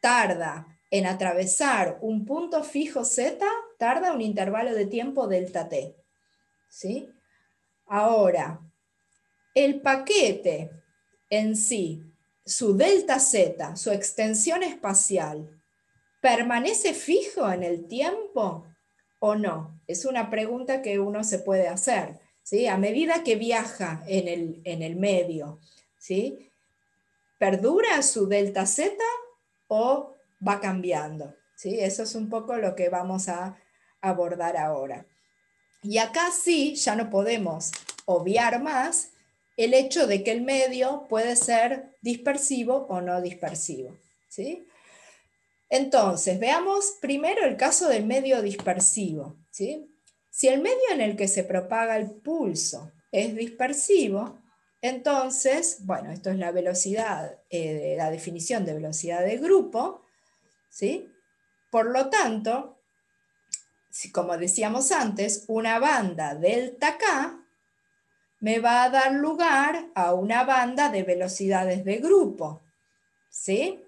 tarda en atravesar un punto fijo z, tarda un intervalo de tiempo delta t, ¿sí? Ahora, el paquete en sí, su delta z, su extensión espacial, ¿permanece fijo en el tiempo o no? Es una pregunta que uno se puede hacer, ¿sí? A medida que viaja en el medio, ¿sí? ¿Perdura su delta z o va cambiando? ¿Sí? Eso es un poco lo que vamos a abordar ahora. Y acá sí, ya no podemos obviar más el hecho de que el medio puede ser dispersivo o no dispersivo, ¿sí? Entonces, veamos primero el caso del medio dispersivo, ¿sí? Si el medio en el que se propaga el pulso es dispersivo, entonces, bueno, esto es la velocidad, la definición de velocidad de grupo, ¿sí? Por lo tanto, como decíamos antes, una banda delta K me va a dar lugar a una banda de velocidades de grupo, ¿sí?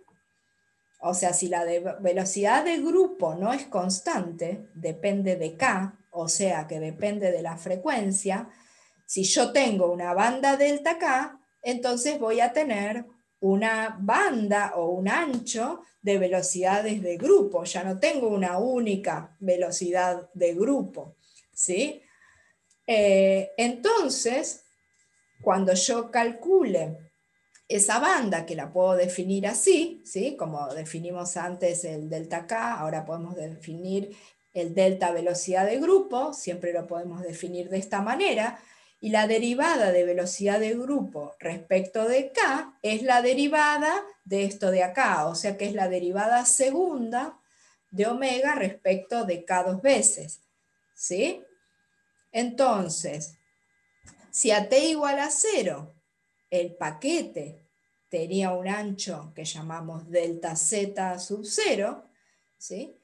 O sea, si la velocidad de grupo no es constante, depende de K, o sea que depende de la frecuencia, si yo tengo una banda delta K, entonces voy a tener una banda o un ancho de velocidades de grupo, ya no tengo una única velocidad de grupo, ¿sí? Entonces, cuando yo calcule esa banda, que la puedo definir así, ¿sí? Como definimos antes el delta K, ahora podemos definir el delta velocidad de grupo, siempre lo podemos definir de esta manera, y la derivada de velocidad de grupo respecto de K es la derivada de esto de acá, o sea que es la derivada segunda de omega respecto de K dos veces, ¿sí? Entonces, si a t igual a 0, el paquete tenía un ancho que llamamos delta z sub 0, ¿sí?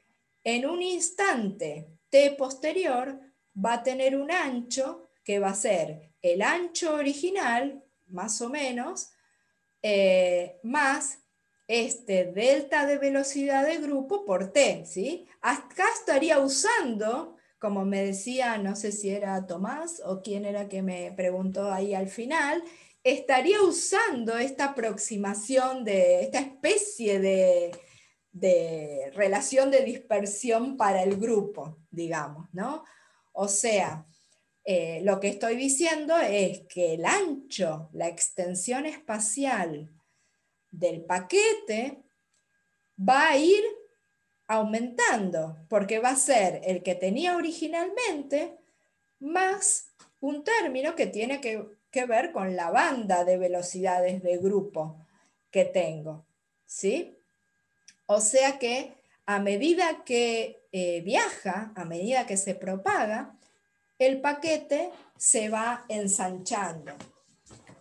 En un instante t posterior va a tener un ancho que va a ser el ancho original, más o menos, más este delta de velocidad de grupo por t, ¿sí? Acá estaría usando, como me decía, no sé si era Tomás o quién era que me preguntó ahí al final, estaría usando esta aproximación de esta especie de relación de dispersión para el grupo, digamos, ¿no? O sea, lo que estoy diciendo es que el ancho, la extensión espacial del paquete va a ir aumentando, porque va a ser el que tenía originalmente más un término que tiene que ver con la banda de velocidades de grupo que tengo, ¿sí? O sea que a medida que viaja, a medida que se propaga, el paquete se va ensanchando,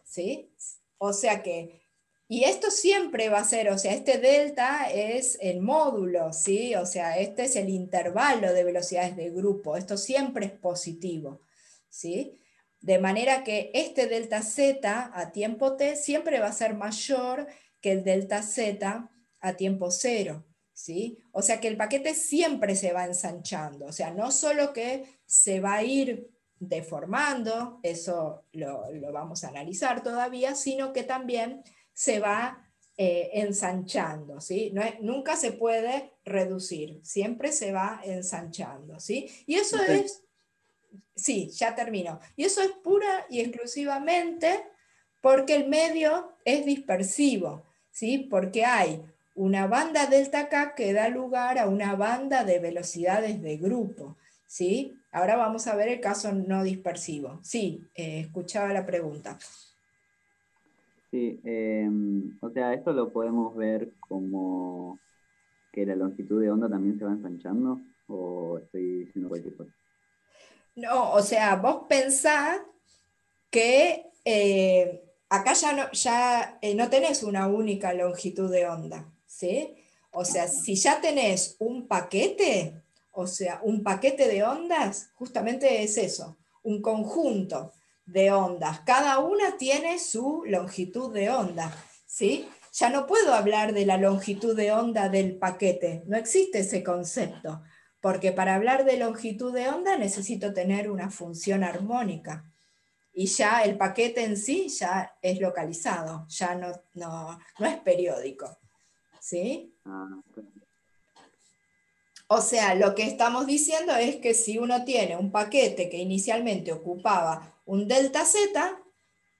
¿sí? O sea que, y esto siempre va a ser, o sea, este delta es el módulo, ¿sí? O sea, este es el intervalo de velocidades de grupo, esto siempre es positivo, ¿sí? De manera que este delta z a tiempo t siempre va a ser mayor que el delta z a tiempo cero, ¿sí? O sea que el paquete siempre se va ensanchando, o sea, no solo que se va a ir deformando, eso lo vamos a analizar todavía, sino que también se va ensanchando, ¿sí? nunca se puede reducir, siempre se va ensanchando, ¿sí? Y eso es, sí, ya termino, y eso es pura y exclusivamente porque el medio es dispersivo, ¿sí? Porque hay una banda delta K que da lugar a una banda de velocidades de grupo, ¿sí? Ahora vamos a ver el caso no dispersivo. Sí, escuchaba la pregunta. Sí, o sea, esto lo podemos ver como que la longitud de onda también se va ensanchando, o estoy diciendo cualquier cosa. No, o sea, vos pensás que acá ya no tenés una única longitud de onda, ¿sí? O sea, si ya tenés un paquete, o sea, un paquete de ondas, justamente es eso, un conjunto de ondas. Cada una tiene su longitud de onda, ¿sí? Ya no puedo hablar de la longitud de onda del paquete, no existe ese concepto, porque para hablar de longitud de onda necesito tener una función armónica. Y ya el paquete en sí ya es localizado, ya no es periódico, ¿sí? O sea, lo que estamos diciendo es que si uno tiene un paquete que inicialmente ocupaba un delta z,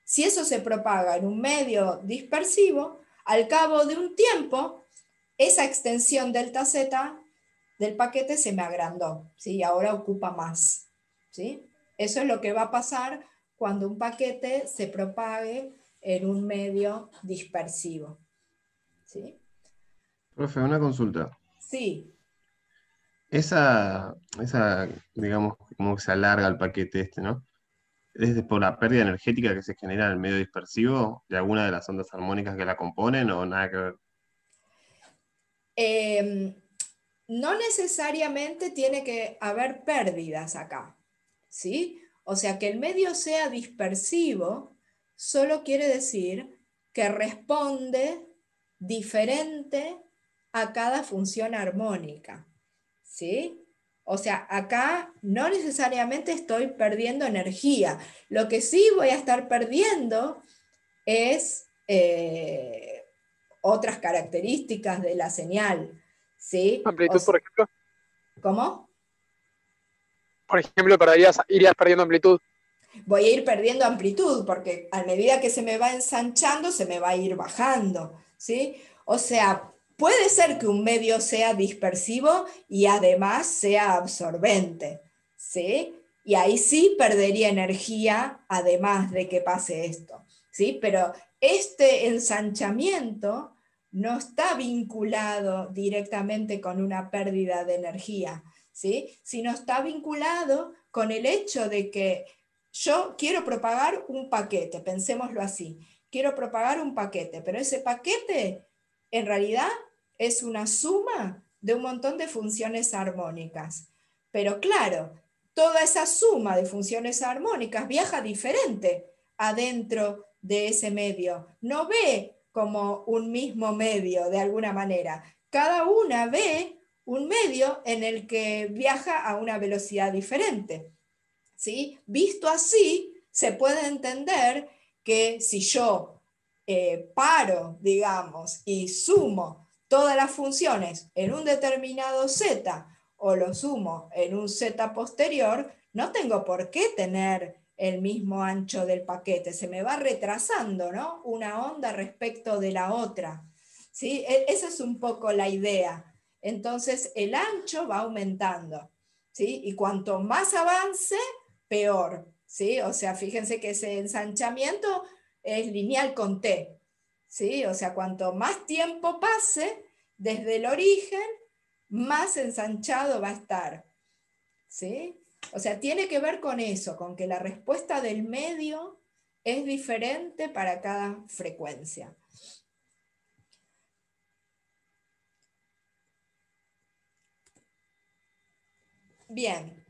si eso se propaga en un medio dispersivo, al cabo de un tiempo, esa extensión delta z del paquete se me agrandó, ¿sí? Y ahora ocupa más, ¿sí? Eso es lo que va a pasar cuando un paquete se propague en un medio dispersivo, ¿sí? Profe, una consulta. Sí. Esa, digamos, como que se alarga el paquete este, ¿no? ¿Es por la pérdida energética que se genera en el medio dispersivo de alguna de las ondas armónicas que la componen o nada que ver? No necesariamente tiene que haber pérdidas acá, ¿sí? O sea, que el medio sea dispersivo solo quiere decir que responde diferente a cada función armónica, ¿sí? O sea, acá no necesariamente estoy perdiendo energía. Lo que sí voy a estar perdiendo es otras características de la señal, ¿sí? Amplitud, por ejemplo. ¿Cómo? Por ejemplo, irías perdiendo amplitud. Voy a ir perdiendo amplitud porque a medida que se me va ensanchando, se me va a ir bajando, ¿sí? O sea, puede ser que un medio sea dispersivo y además sea absorbente, ¿sí? Y ahí sí perdería energía además de que pase esto, ¿sí? Pero este ensanchamiento no está vinculado directamente con una pérdida de energía, ¿sí? Sino está vinculado con el hecho de que yo quiero propagar un paquete, pensémoslo así, quiero propagar un paquete, pero ese paquete en realidad es una suma de un montón de funciones armónicas. Pero claro, toda esa suma de funciones armónicas viaja diferente adentro de ese medio. No ve como un mismo medio de alguna manera. Cada una ve un medio en el que viaja a una velocidad diferente. ¿Sí? Visto así, se puede entender que si yo paro, digamos, y sumo todas las funciones en un determinado z o lo sumo en un z posterior, no tengo por qué tener el mismo ancho del paquete, se me va retrasando, ¿no? Una onda respecto de la otra. ¿Sí? Esa es un poco la idea. Entonces el ancho va aumentando, ¿sí? Y cuanto más avance, peor, ¿sí? O sea, fíjense que ese ensanchamiento es lineal con t, ¿sí? O sea, cuanto más tiempo pase desde el origen, más ensanchado va a estar, ¿sí? O sea, tiene que ver con eso, con que la respuesta del medio es diferente para cada frecuencia. Bien.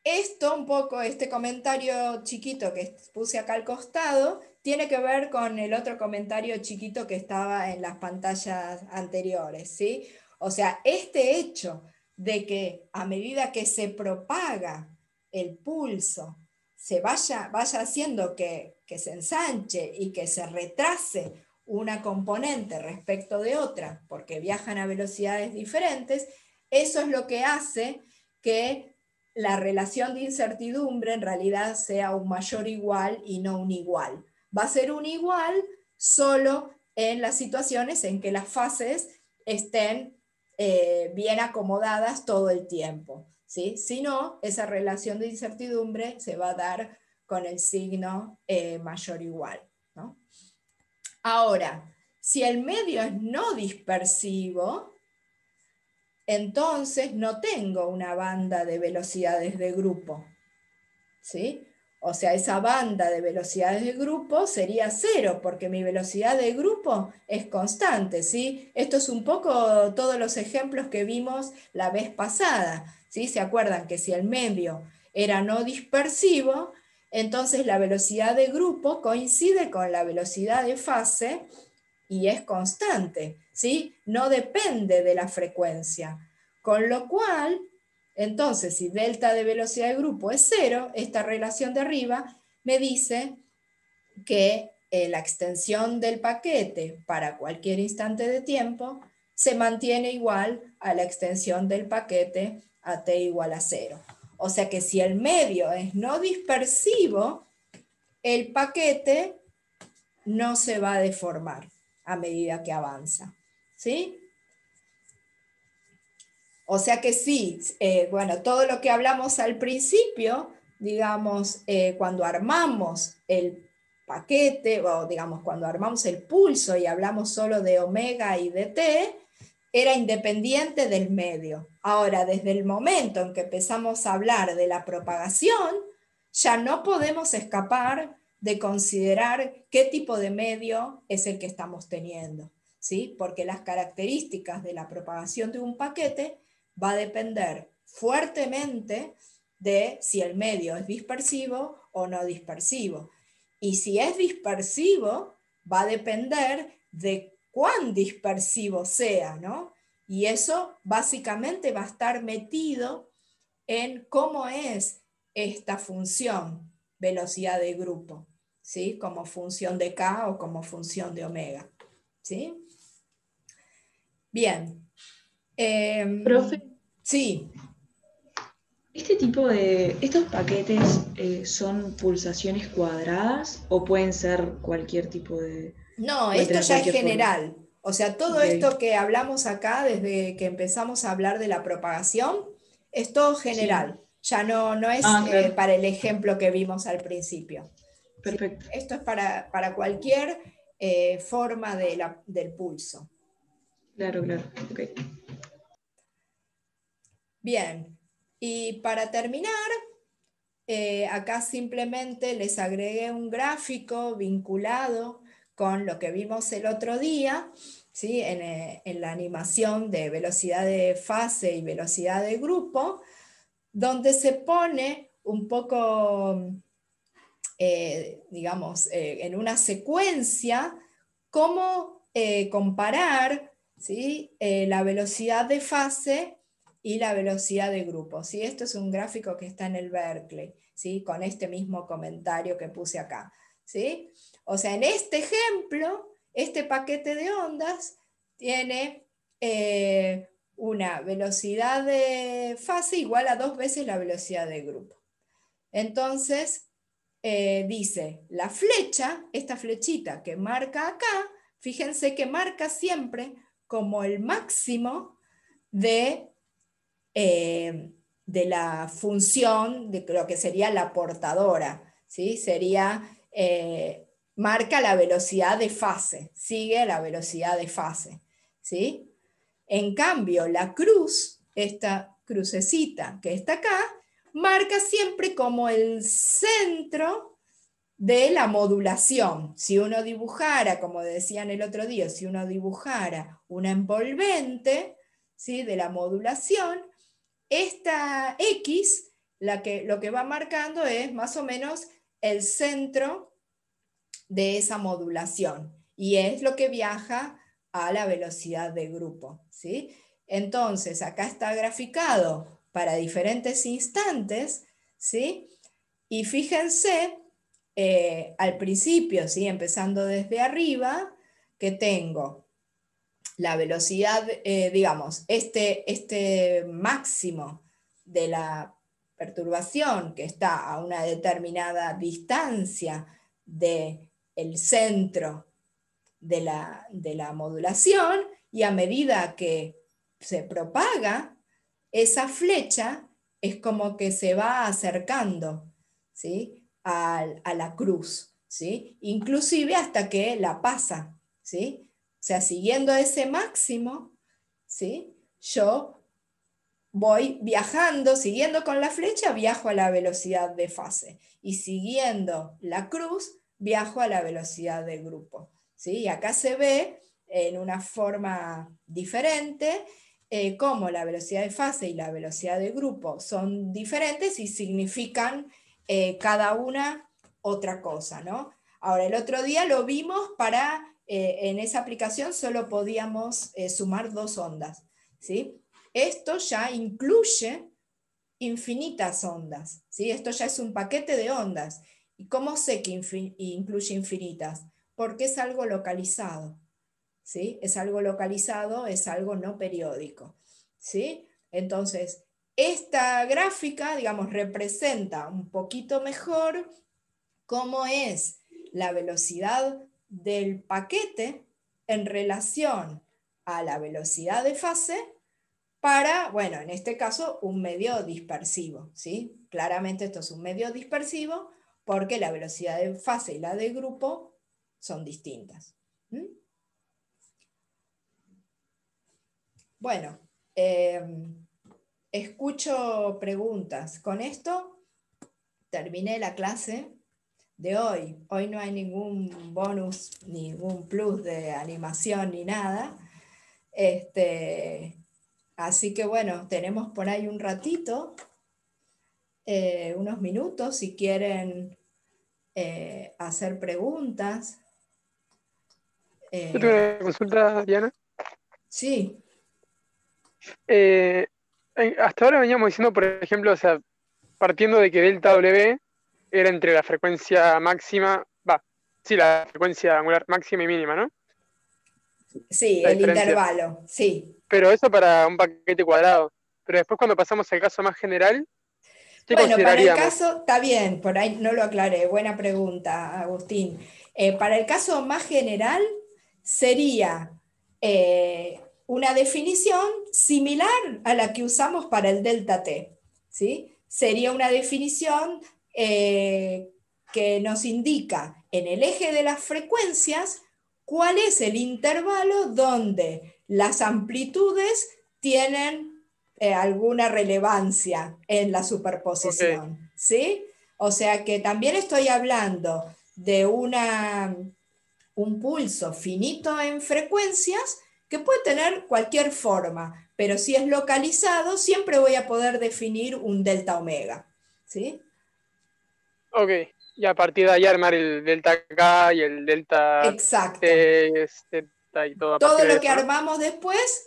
Esto un poco, este comentario chiquito que puse acá al costado, tiene que ver con el otro comentario chiquito que estaba en las pantallas anteriores, ¿sí? O sea, este hecho de que a medida que se propaga el pulso, se vaya haciendo que se ensanche y que se retrase una componente respecto de otra, porque viajan a velocidades diferentes, eso es lo que hace que la relación de incertidumbre en realidad sea un mayor igual y no un igual. Va a ser un igual solo en las situaciones en que las fases estén bien acomodadas todo el tiempo, ¿sí? Si no, esa relación de incertidumbre se va a dar con el signo mayor igual, ¿no? Ahora, si el medio es no dispersivo, entonces no tengo una banda de velocidades de grupo, ¿sí? O sea, esa banda de velocidades de grupo sería 0, porque mi velocidad de grupo es constante, ¿sí? Esto es un poco todos los ejemplos que vimos la vez pasada, ¿sí? ¿Se acuerdan que si el medio era no dispersivo, entonces la velocidad de grupo coincide con la velocidad de fase y es constante, ¿sí? No depende de la frecuencia. Con lo cual, entonces, si delta de velocidad de grupo es 0, esta relación de arriba me dice que la extensión del paquete para cualquier instante de tiempo se mantiene igual a la extensión del paquete a t igual a 0. O sea que si el medio es no dispersivo, el paquete no se va a deformar a medida que avanza, ¿sí? O sea que sí, bueno, todo lo que hablamos al principio, digamos, cuando armamos el paquete, o digamos, cuando armamos el pulso y hablamos solo de omega y de t, era independiente del medio. Ahora, desde el momento en que empezamos a hablar de la propagación, ya no podemos escapar de considerar qué tipo de medio es el que estamos teniendo, ¿sí? Porque las características de la propagación de un paquete va a depender fuertemente de si el medio es dispersivo o no dispersivo. Y si es dispersivo, va a depender de cuán dispersivo sea, ¿no? Y eso básicamente va a estar metido en cómo es esta función, velocidad de grupo, ¿sí? Como función de K o como función de omega, ¿sí? Bien. Profe, Sí. ¿estos paquetes son pulsaciones cuadradas o pueden ser cualquier tipo de... No, pueden esto tener ya es cualquier forma? general. O sea, todo Ok. esto que hablamos acá desde que empezamos a hablar de la propagación, es todo general. Ya no es Claro. para el ejemplo que vimos al principio. ¿Sí? Perfecto. Esto es para cualquier forma del pulso. Claro, ok. Bien, y para terminar, acá simplemente les agregué un gráfico vinculado con lo que vimos el otro día, ¿sí? En la animación de velocidad de fase y velocidad de grupo, donde se pone un poco digamos, en una secuencia, cómo comparar, ¿sí? La velocidad de fase y la velocidad de grupo, ¿sí? Esto es un gráfico que está en el Berkeley, ¿sí? Con este mismo comentario que puse acá, ¿sí? O sea, en este ejemplo, este paquete de ondas tiene una velocidad de fase igual a 2 veces la velocidad de grupo. Entonces, dice, la flecha, esta flechita que marca acá, fíjense que marca siempre como el máximo de la función de lo que sería la portadora, ¿sí? Sería, marca la velocidad de fase, sigue la velocidad de fase, ¿sí? En cambio, la cruz, esta crucecita que está acá, marca siempre como el centro de la modulación. Si uno dibujara, como decían el otro día, si uno dibujara una envolvente, ¿sí? De la modulación, esta X, lo que va marcando es más o menos el centro de esa modulación, y es lo que viaja a la velocidad de grupo, ¿sí? Entonces, acá está graficado para diferentes instantes, ¿sí? Y fíjense, al principio, ¿sí? Empezando desde arriba, que tengo la velocidad, digamos, este máximo de la perturbación que está a una determinada distancia del centro de la modulación, y a medida que se propaga, esa flecha es como que se va acercando, ¿sí? a la cruz, ¿sí? Inclusive hasta que la pasa, ¿sí? O sea, siguiendo ese máximo, ¿sí? Yo voy viajando, siguiendo con la flecha, viajo a la velocidad de fase, y siguiendo la cruz, viajo a la velocidad de grupo, ¿sí? Y acá se ve en una forma diferente cómo la velocidad de fase y la velocidad de grupo son diferentes y significan cada una otra cosa, ¿no? Ahora, el otro día lo vimos en esa aplicación solo podíamos sumar 2 ondas, ¿sí? Esto ya incluye infinitas ondas, ¿sí? Esto ya es un paquete de ondas. ¿Y cómo sé que incluye infinitas? Porque es algo localizado, ¿sí? Es algo localizado, es algo no periódico, ¿sí? Entonces, esta gráfica, digamos, representa un poquito mejor cómo es la velocidad del paquete en relación a la velocidad de fase para, bueno, en este caso, un medio dispersivo, ¿sí? Claramente esto es un medio dispersivo porque la velocidad de fase y la de grupo son distintas. ¿Mm? Bueno, escucho preguntas. Con esto terminé la clase de hoy. Hoy no hay ningún bonus, ningún plus de animación ni nada. Así que bueno, tenemos por ahí un ratito, unos minutos, si quieren hacer preguntas. Yo tengo una consulta, Diana. Sí. Hasta ahora veníamos diciendo, por ejemplo, o sea, partiendo de que delta W era entre la frecuencia máxima, la frecuencia angular máxima y mínima, ¿no? Sí, La el diferencia. intervalo, sí. Pero eso para un paquete cuadrado. Pero después cuando pasamos al caso más general, ¿qué Bueno, para el consideraríamos? caso, está bien, por ahí no lo aclaré, buena pregunta, Agustín. Para el caso más general, sería una definición similar a la que usamos para el delta T, ¿sí? Sería una definición que nos indica en el eje de las frecuencias cuál es el intervalo donde las amplitudes tienen alguna relevancia en la superposición, Okay. ¿sí? O sea que también estoy hablando de un pulso finito en frecuencias que puede tener cualquier forma, pero si es localizado, siempre voy a poder definir un delta omega, ¿sí? Ok. Y a partir de ahí armar el delta K y el delta Exacto. T, Z y todo a Todo partir de lo que eso, ¿no? armamos después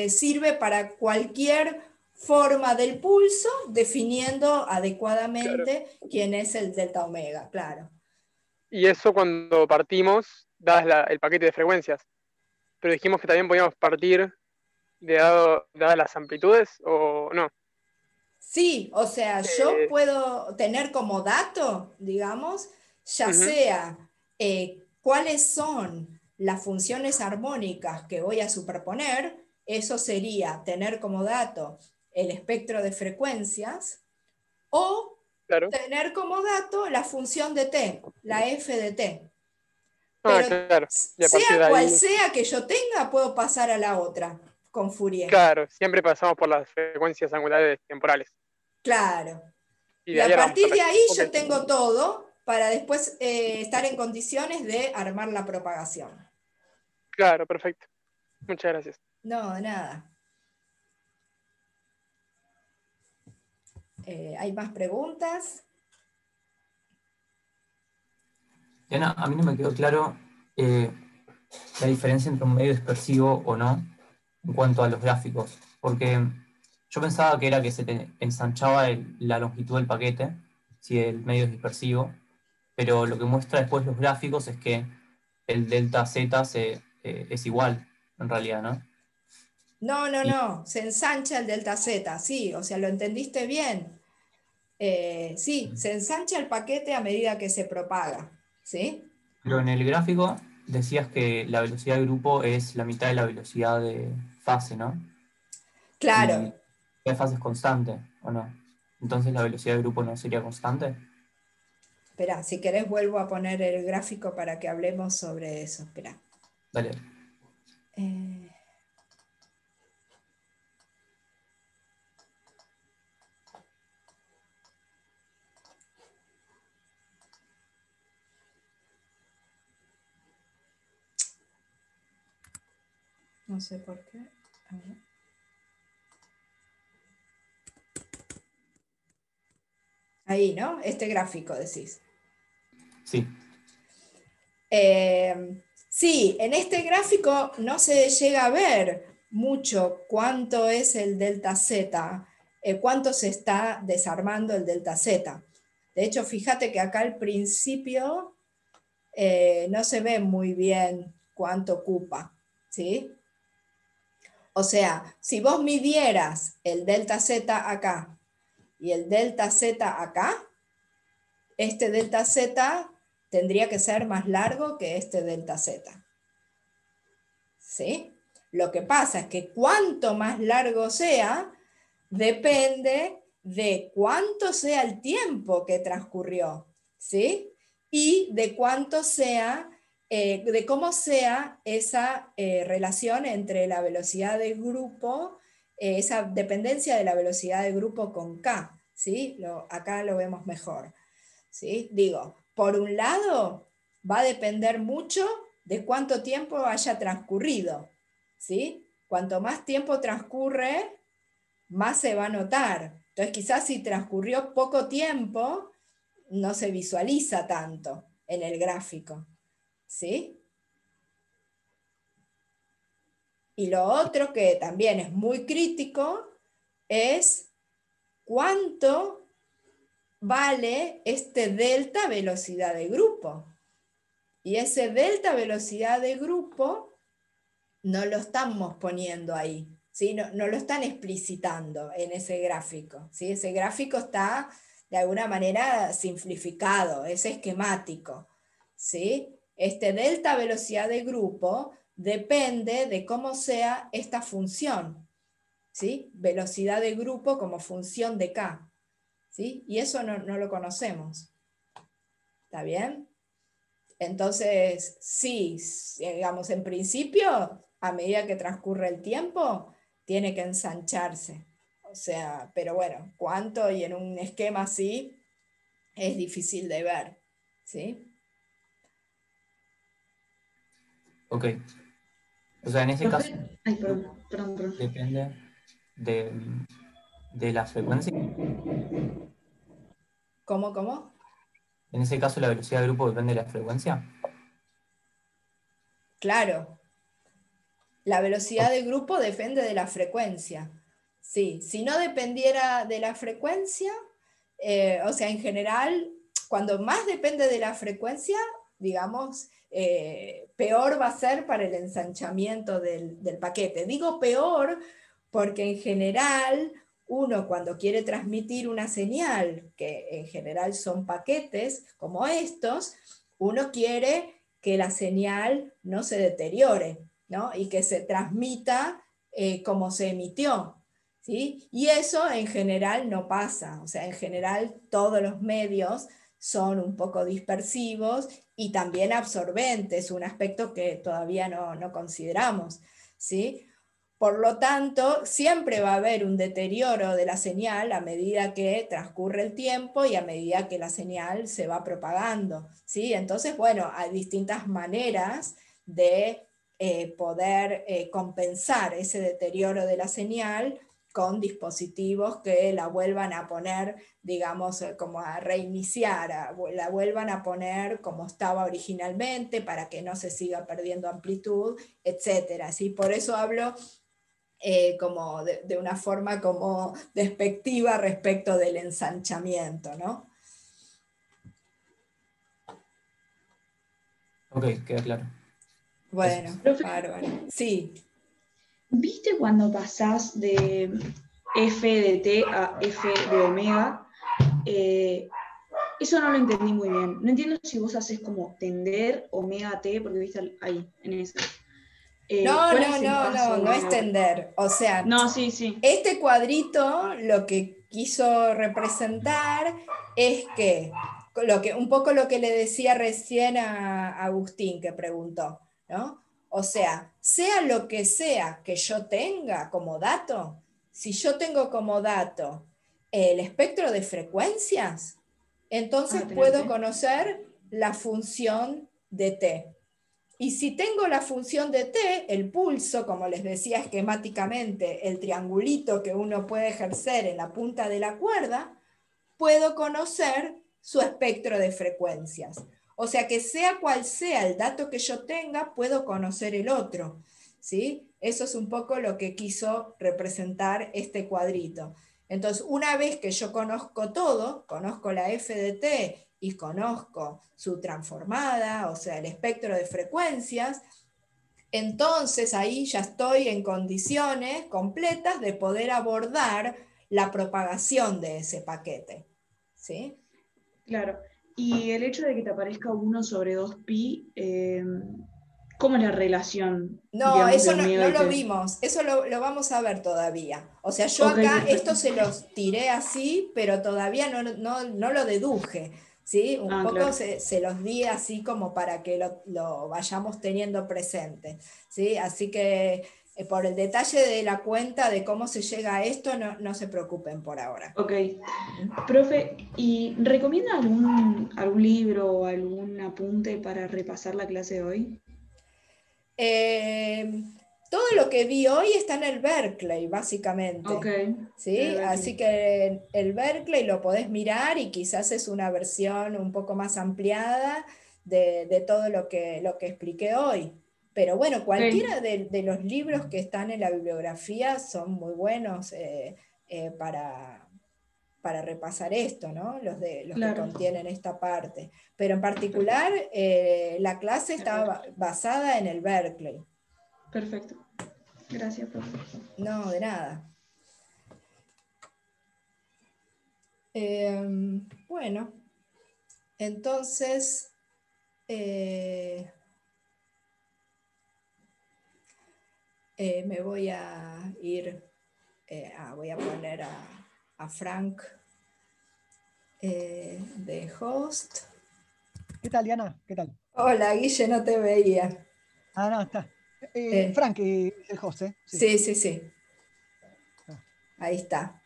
sirve para cualquier forma del pulso, definiendo Claro. adecuadamente quién es el delta omega, claro. Y eso cuando partimos, dadas el paquete de frecuencias. Pero dijimos que también podíamos partir dadas las amplitudes, ¿o no? Sí, o sea, yo Eh, puedo tener como dato, digamos, ya Ujú, sea cuáles son las funciones armónicas que voy a superponer, eso sería tener como dato el espectro de frecuencias, o claro. tener como dato la función de t, la f de t. Ah, Pero claro. Y a partir sea de cual ahí, sea que yo tenga, puedo pasar a la otra con Fourier. claro, siempre pasamos por las frecuencias angulares temporales. Claro. Y Y de a ahí armamos partir el de resto. ahí Ok, yo tengo todo para después estar en condiciones de armar la propagación. claro, perfecto. Muchas gracias. No, de nada. ¿Hay más preguntas? Diana, a mí no me quedó claro la diferencia entre un medio dispersivo o no en cuanto a los gráficos, porque yo pensaba que era que se te ensanchaba la longitud del paquete si el medio es dispersivo, pero lo que muestra después los gráficos es que el delta Z es igual, en realidad, ¿no? No, no, Y, no. Se ensancha el delta Z, sí, o sea, lo entendiste bien. Sí, se ensancha el paquete a medida que se propaga, ¿sí? pero en el gráfico decías que la velocidad de grupo es la mitad de la velocidad de fase, ¿no? Y Claro. la fase es constante, ¿o no? Entonces la velocidad de grupo no sería constante. Espera, si querés vuelvo a poner el gráfico para que hablemos sobre eso. Espera. Dale. Eh, no sé por qué. A ver. Ahí, ¿no? Este gráfico decís. Sí. Sí, en este gráfico no se llega a ver mucho cuánto es el delta Z, cuánto se está desarmando el delta Z. De hecho, fíjate que acá al principio no se ve muy bien cuánto ocupa, ¿sí? O sea, si vos midieras el delta Z acá y el delta Z acá, este delta Z tendría que ser más largo que este delta Z. ¿Sí? Lo que pasa es que cuanto más largo sea, depende de cuánto sea el tiempo que transcurrió, ¿sí? Y de cuánto sea, de cómo sea esa relación entre la velocidad del grupo, esa dependencia de la velocidad del grupo con K, ¿sí? Acá lo vemos mejor, ¿sí? Digo, por un lado, va a depender mucho de cuánto tiempo haya transcurrido, ¿sí? Cuanto más tiempo transcurre, más se va a notar. Entonces, quizás si transcurrió poco tiempo, no se visualiza tanto en el gráfico, ¿sí? Y lo otro que también es muy crítico es cuánto vale este delta velocidad de grupo. Y ese delta velocidad de grupo no lo estamos poniendo ahí, ¿sí? No lo están explicitando en ese gráfico, ¿sí? Ese gráfico está de alguna manera simplificado, es esquemático, ¿sí? Este delta velocidad de grupo depende de cómo sea esta función, ¿sí? Velocidad de grupo como función de K, ¿sí? Y eso no lo conocemos, ¿está bien? Entonces, sí, digamos, en principio, a medida que transcurre el tiempo, tiene que ensancharse. O sea, pero bueno, cuánto y en un esquema así es difícil de ver, ¿sí? Ok. O sea, en ese caso Profe, ay, perdón. depende de, de la frecuencia. ¿Cómo? En ese caso, la velocidad de grupo depende de la frecuencia. Claro, la velocidad de grupo depende de la frecuencia. Sí, si no dependiera de la frecuencia, o sea, en general, cuando más depende de la frecuencia, digamos, peor va a ser para el ensanchamiento del paquete. Digo peor porque en general uno cuando quiere transmitir una señal, que en general son paquetes como estos, uno quiere que la señal no se deteriore, ¿no? Y que se transmita como se emitió. ¿Sí? Y eso en general no pasa, o sea, en general todos los medios son un poco dispersivos y también absorbentes, un aspecto que todavía no consideramos. ¿Sí? Por lo tanto, siempre va a haber un deterioro de la señal a medida que transcurre el tiempo y a medida que la señal se va propagando. ¿Sí? Entonces, bueno, hay distintas maneras de poder compensar ese deterioro de la señal con dispositivos que la vuelvan a poner, digamos, como a reiniciar, la vuelvan a poner como estaba originalmente para que no se siga perdiendo amplitud, etc. ¿Sí? Por eso hablo como de una forma como despectiva respecto del ensanchamiento, ¿no? Ok, queda claro. Bueno, Gracias. bárbaro. Sí. ¿Viste cuando pasás de f de t a f de omega? Eso no lo entendí muy bien. No entiendo si vos haces como tender omega t, porque viste ahí, en eso. No, ¿Cuál no, es el no, paso no, de no es omega t? tender. O sea, No, sí, sí. este cuadrito lo que quiso representar es que, un poco lo que le decía recién a Agustín que preguntó, ¿no? O sea lo que sea que yo tenga como dato, si yo tengo como dato el espectro de frecuencias, entonces puedo conocer la función de t. Y si tengo la función de t, el pulso, como les decía esquemáticamente, el triangulito que uno puede ejercer en la punta de la cuerda, puedo conocer su espectro de frecuencias. O sea cual sea el dato que yo tenga, puedo conocer el otro. ¿Sí? Eso es un poco lo que quiso representar este cuadrito. Entonces, una vez que yo conozco todo, conozco la f de t y conozco su transformada, o sea, el espectro de frecuencias, entonces ahí ya estoy en condiciones completas de poder abordar la propagación de ese paquete. ¿Sí? Claro. Y el hecho de que te aparezca 1 sobre 2pi, ¿cómo es la relación, No, digamos, de eso omega no y lo t? vimos, eso lo vamos a ver todavía. O sea, yo Ok, acá perfecto. esto se los tiré así, pero todavía no lo deduje. ¿Sí? Un poco claro. se los di así como para que lo vayamos teniendo presente. ¿Sí? Así que por el detalle de la cuenta de cómo se llega a esto, no se preocupen por ahora. Ok. Profe, ¿y recomienda algún libro o algún apunte para repasar la clase de hoy? Todo lo que vi hoy está en el Berkeley, básicamente. Ok. ¿Sí? Así que el Berkeley lo podés mirar y quizás es una versión un poco más ampliada de todo lo que expliqué hoy. Pero bueno, cualquiera de los libros que están en la bibliografía son muy buenos para repasar esto, ¿no? Los que contienen esta parte. Pero en particular, la clase está basada en el Berkeley. Perfecto. Gracias, profe. No, de nada. Bueno, entonces me voy a ir, voy a poner a Frank de host. ¿Qué tal, Diana? ¿Qué tal? Hola, Guille, no te veía. Ah, no, está. Frank es el host, ¿eh? Sí. Ahí está.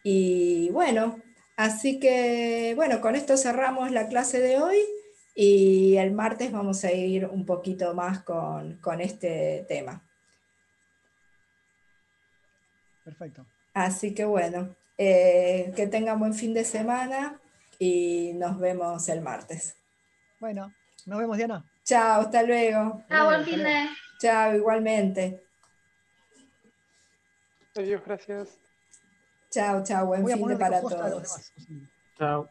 Y bueno, así que bueno, con esto cerramos la clase de hoy y el martes vamos a ir un poquito más con este tema. Perfecto. Así que bueno, que tengan buen fin de semana y nos vemos el martes. Bueno, nos vemos, Diana. Chao, hasta luego. Ah, buen fin de. Chao, igualmente. Adiós, gracias. Chao, chao, buen Voy a fin de poner de para cohost a los todos. demás. Chao.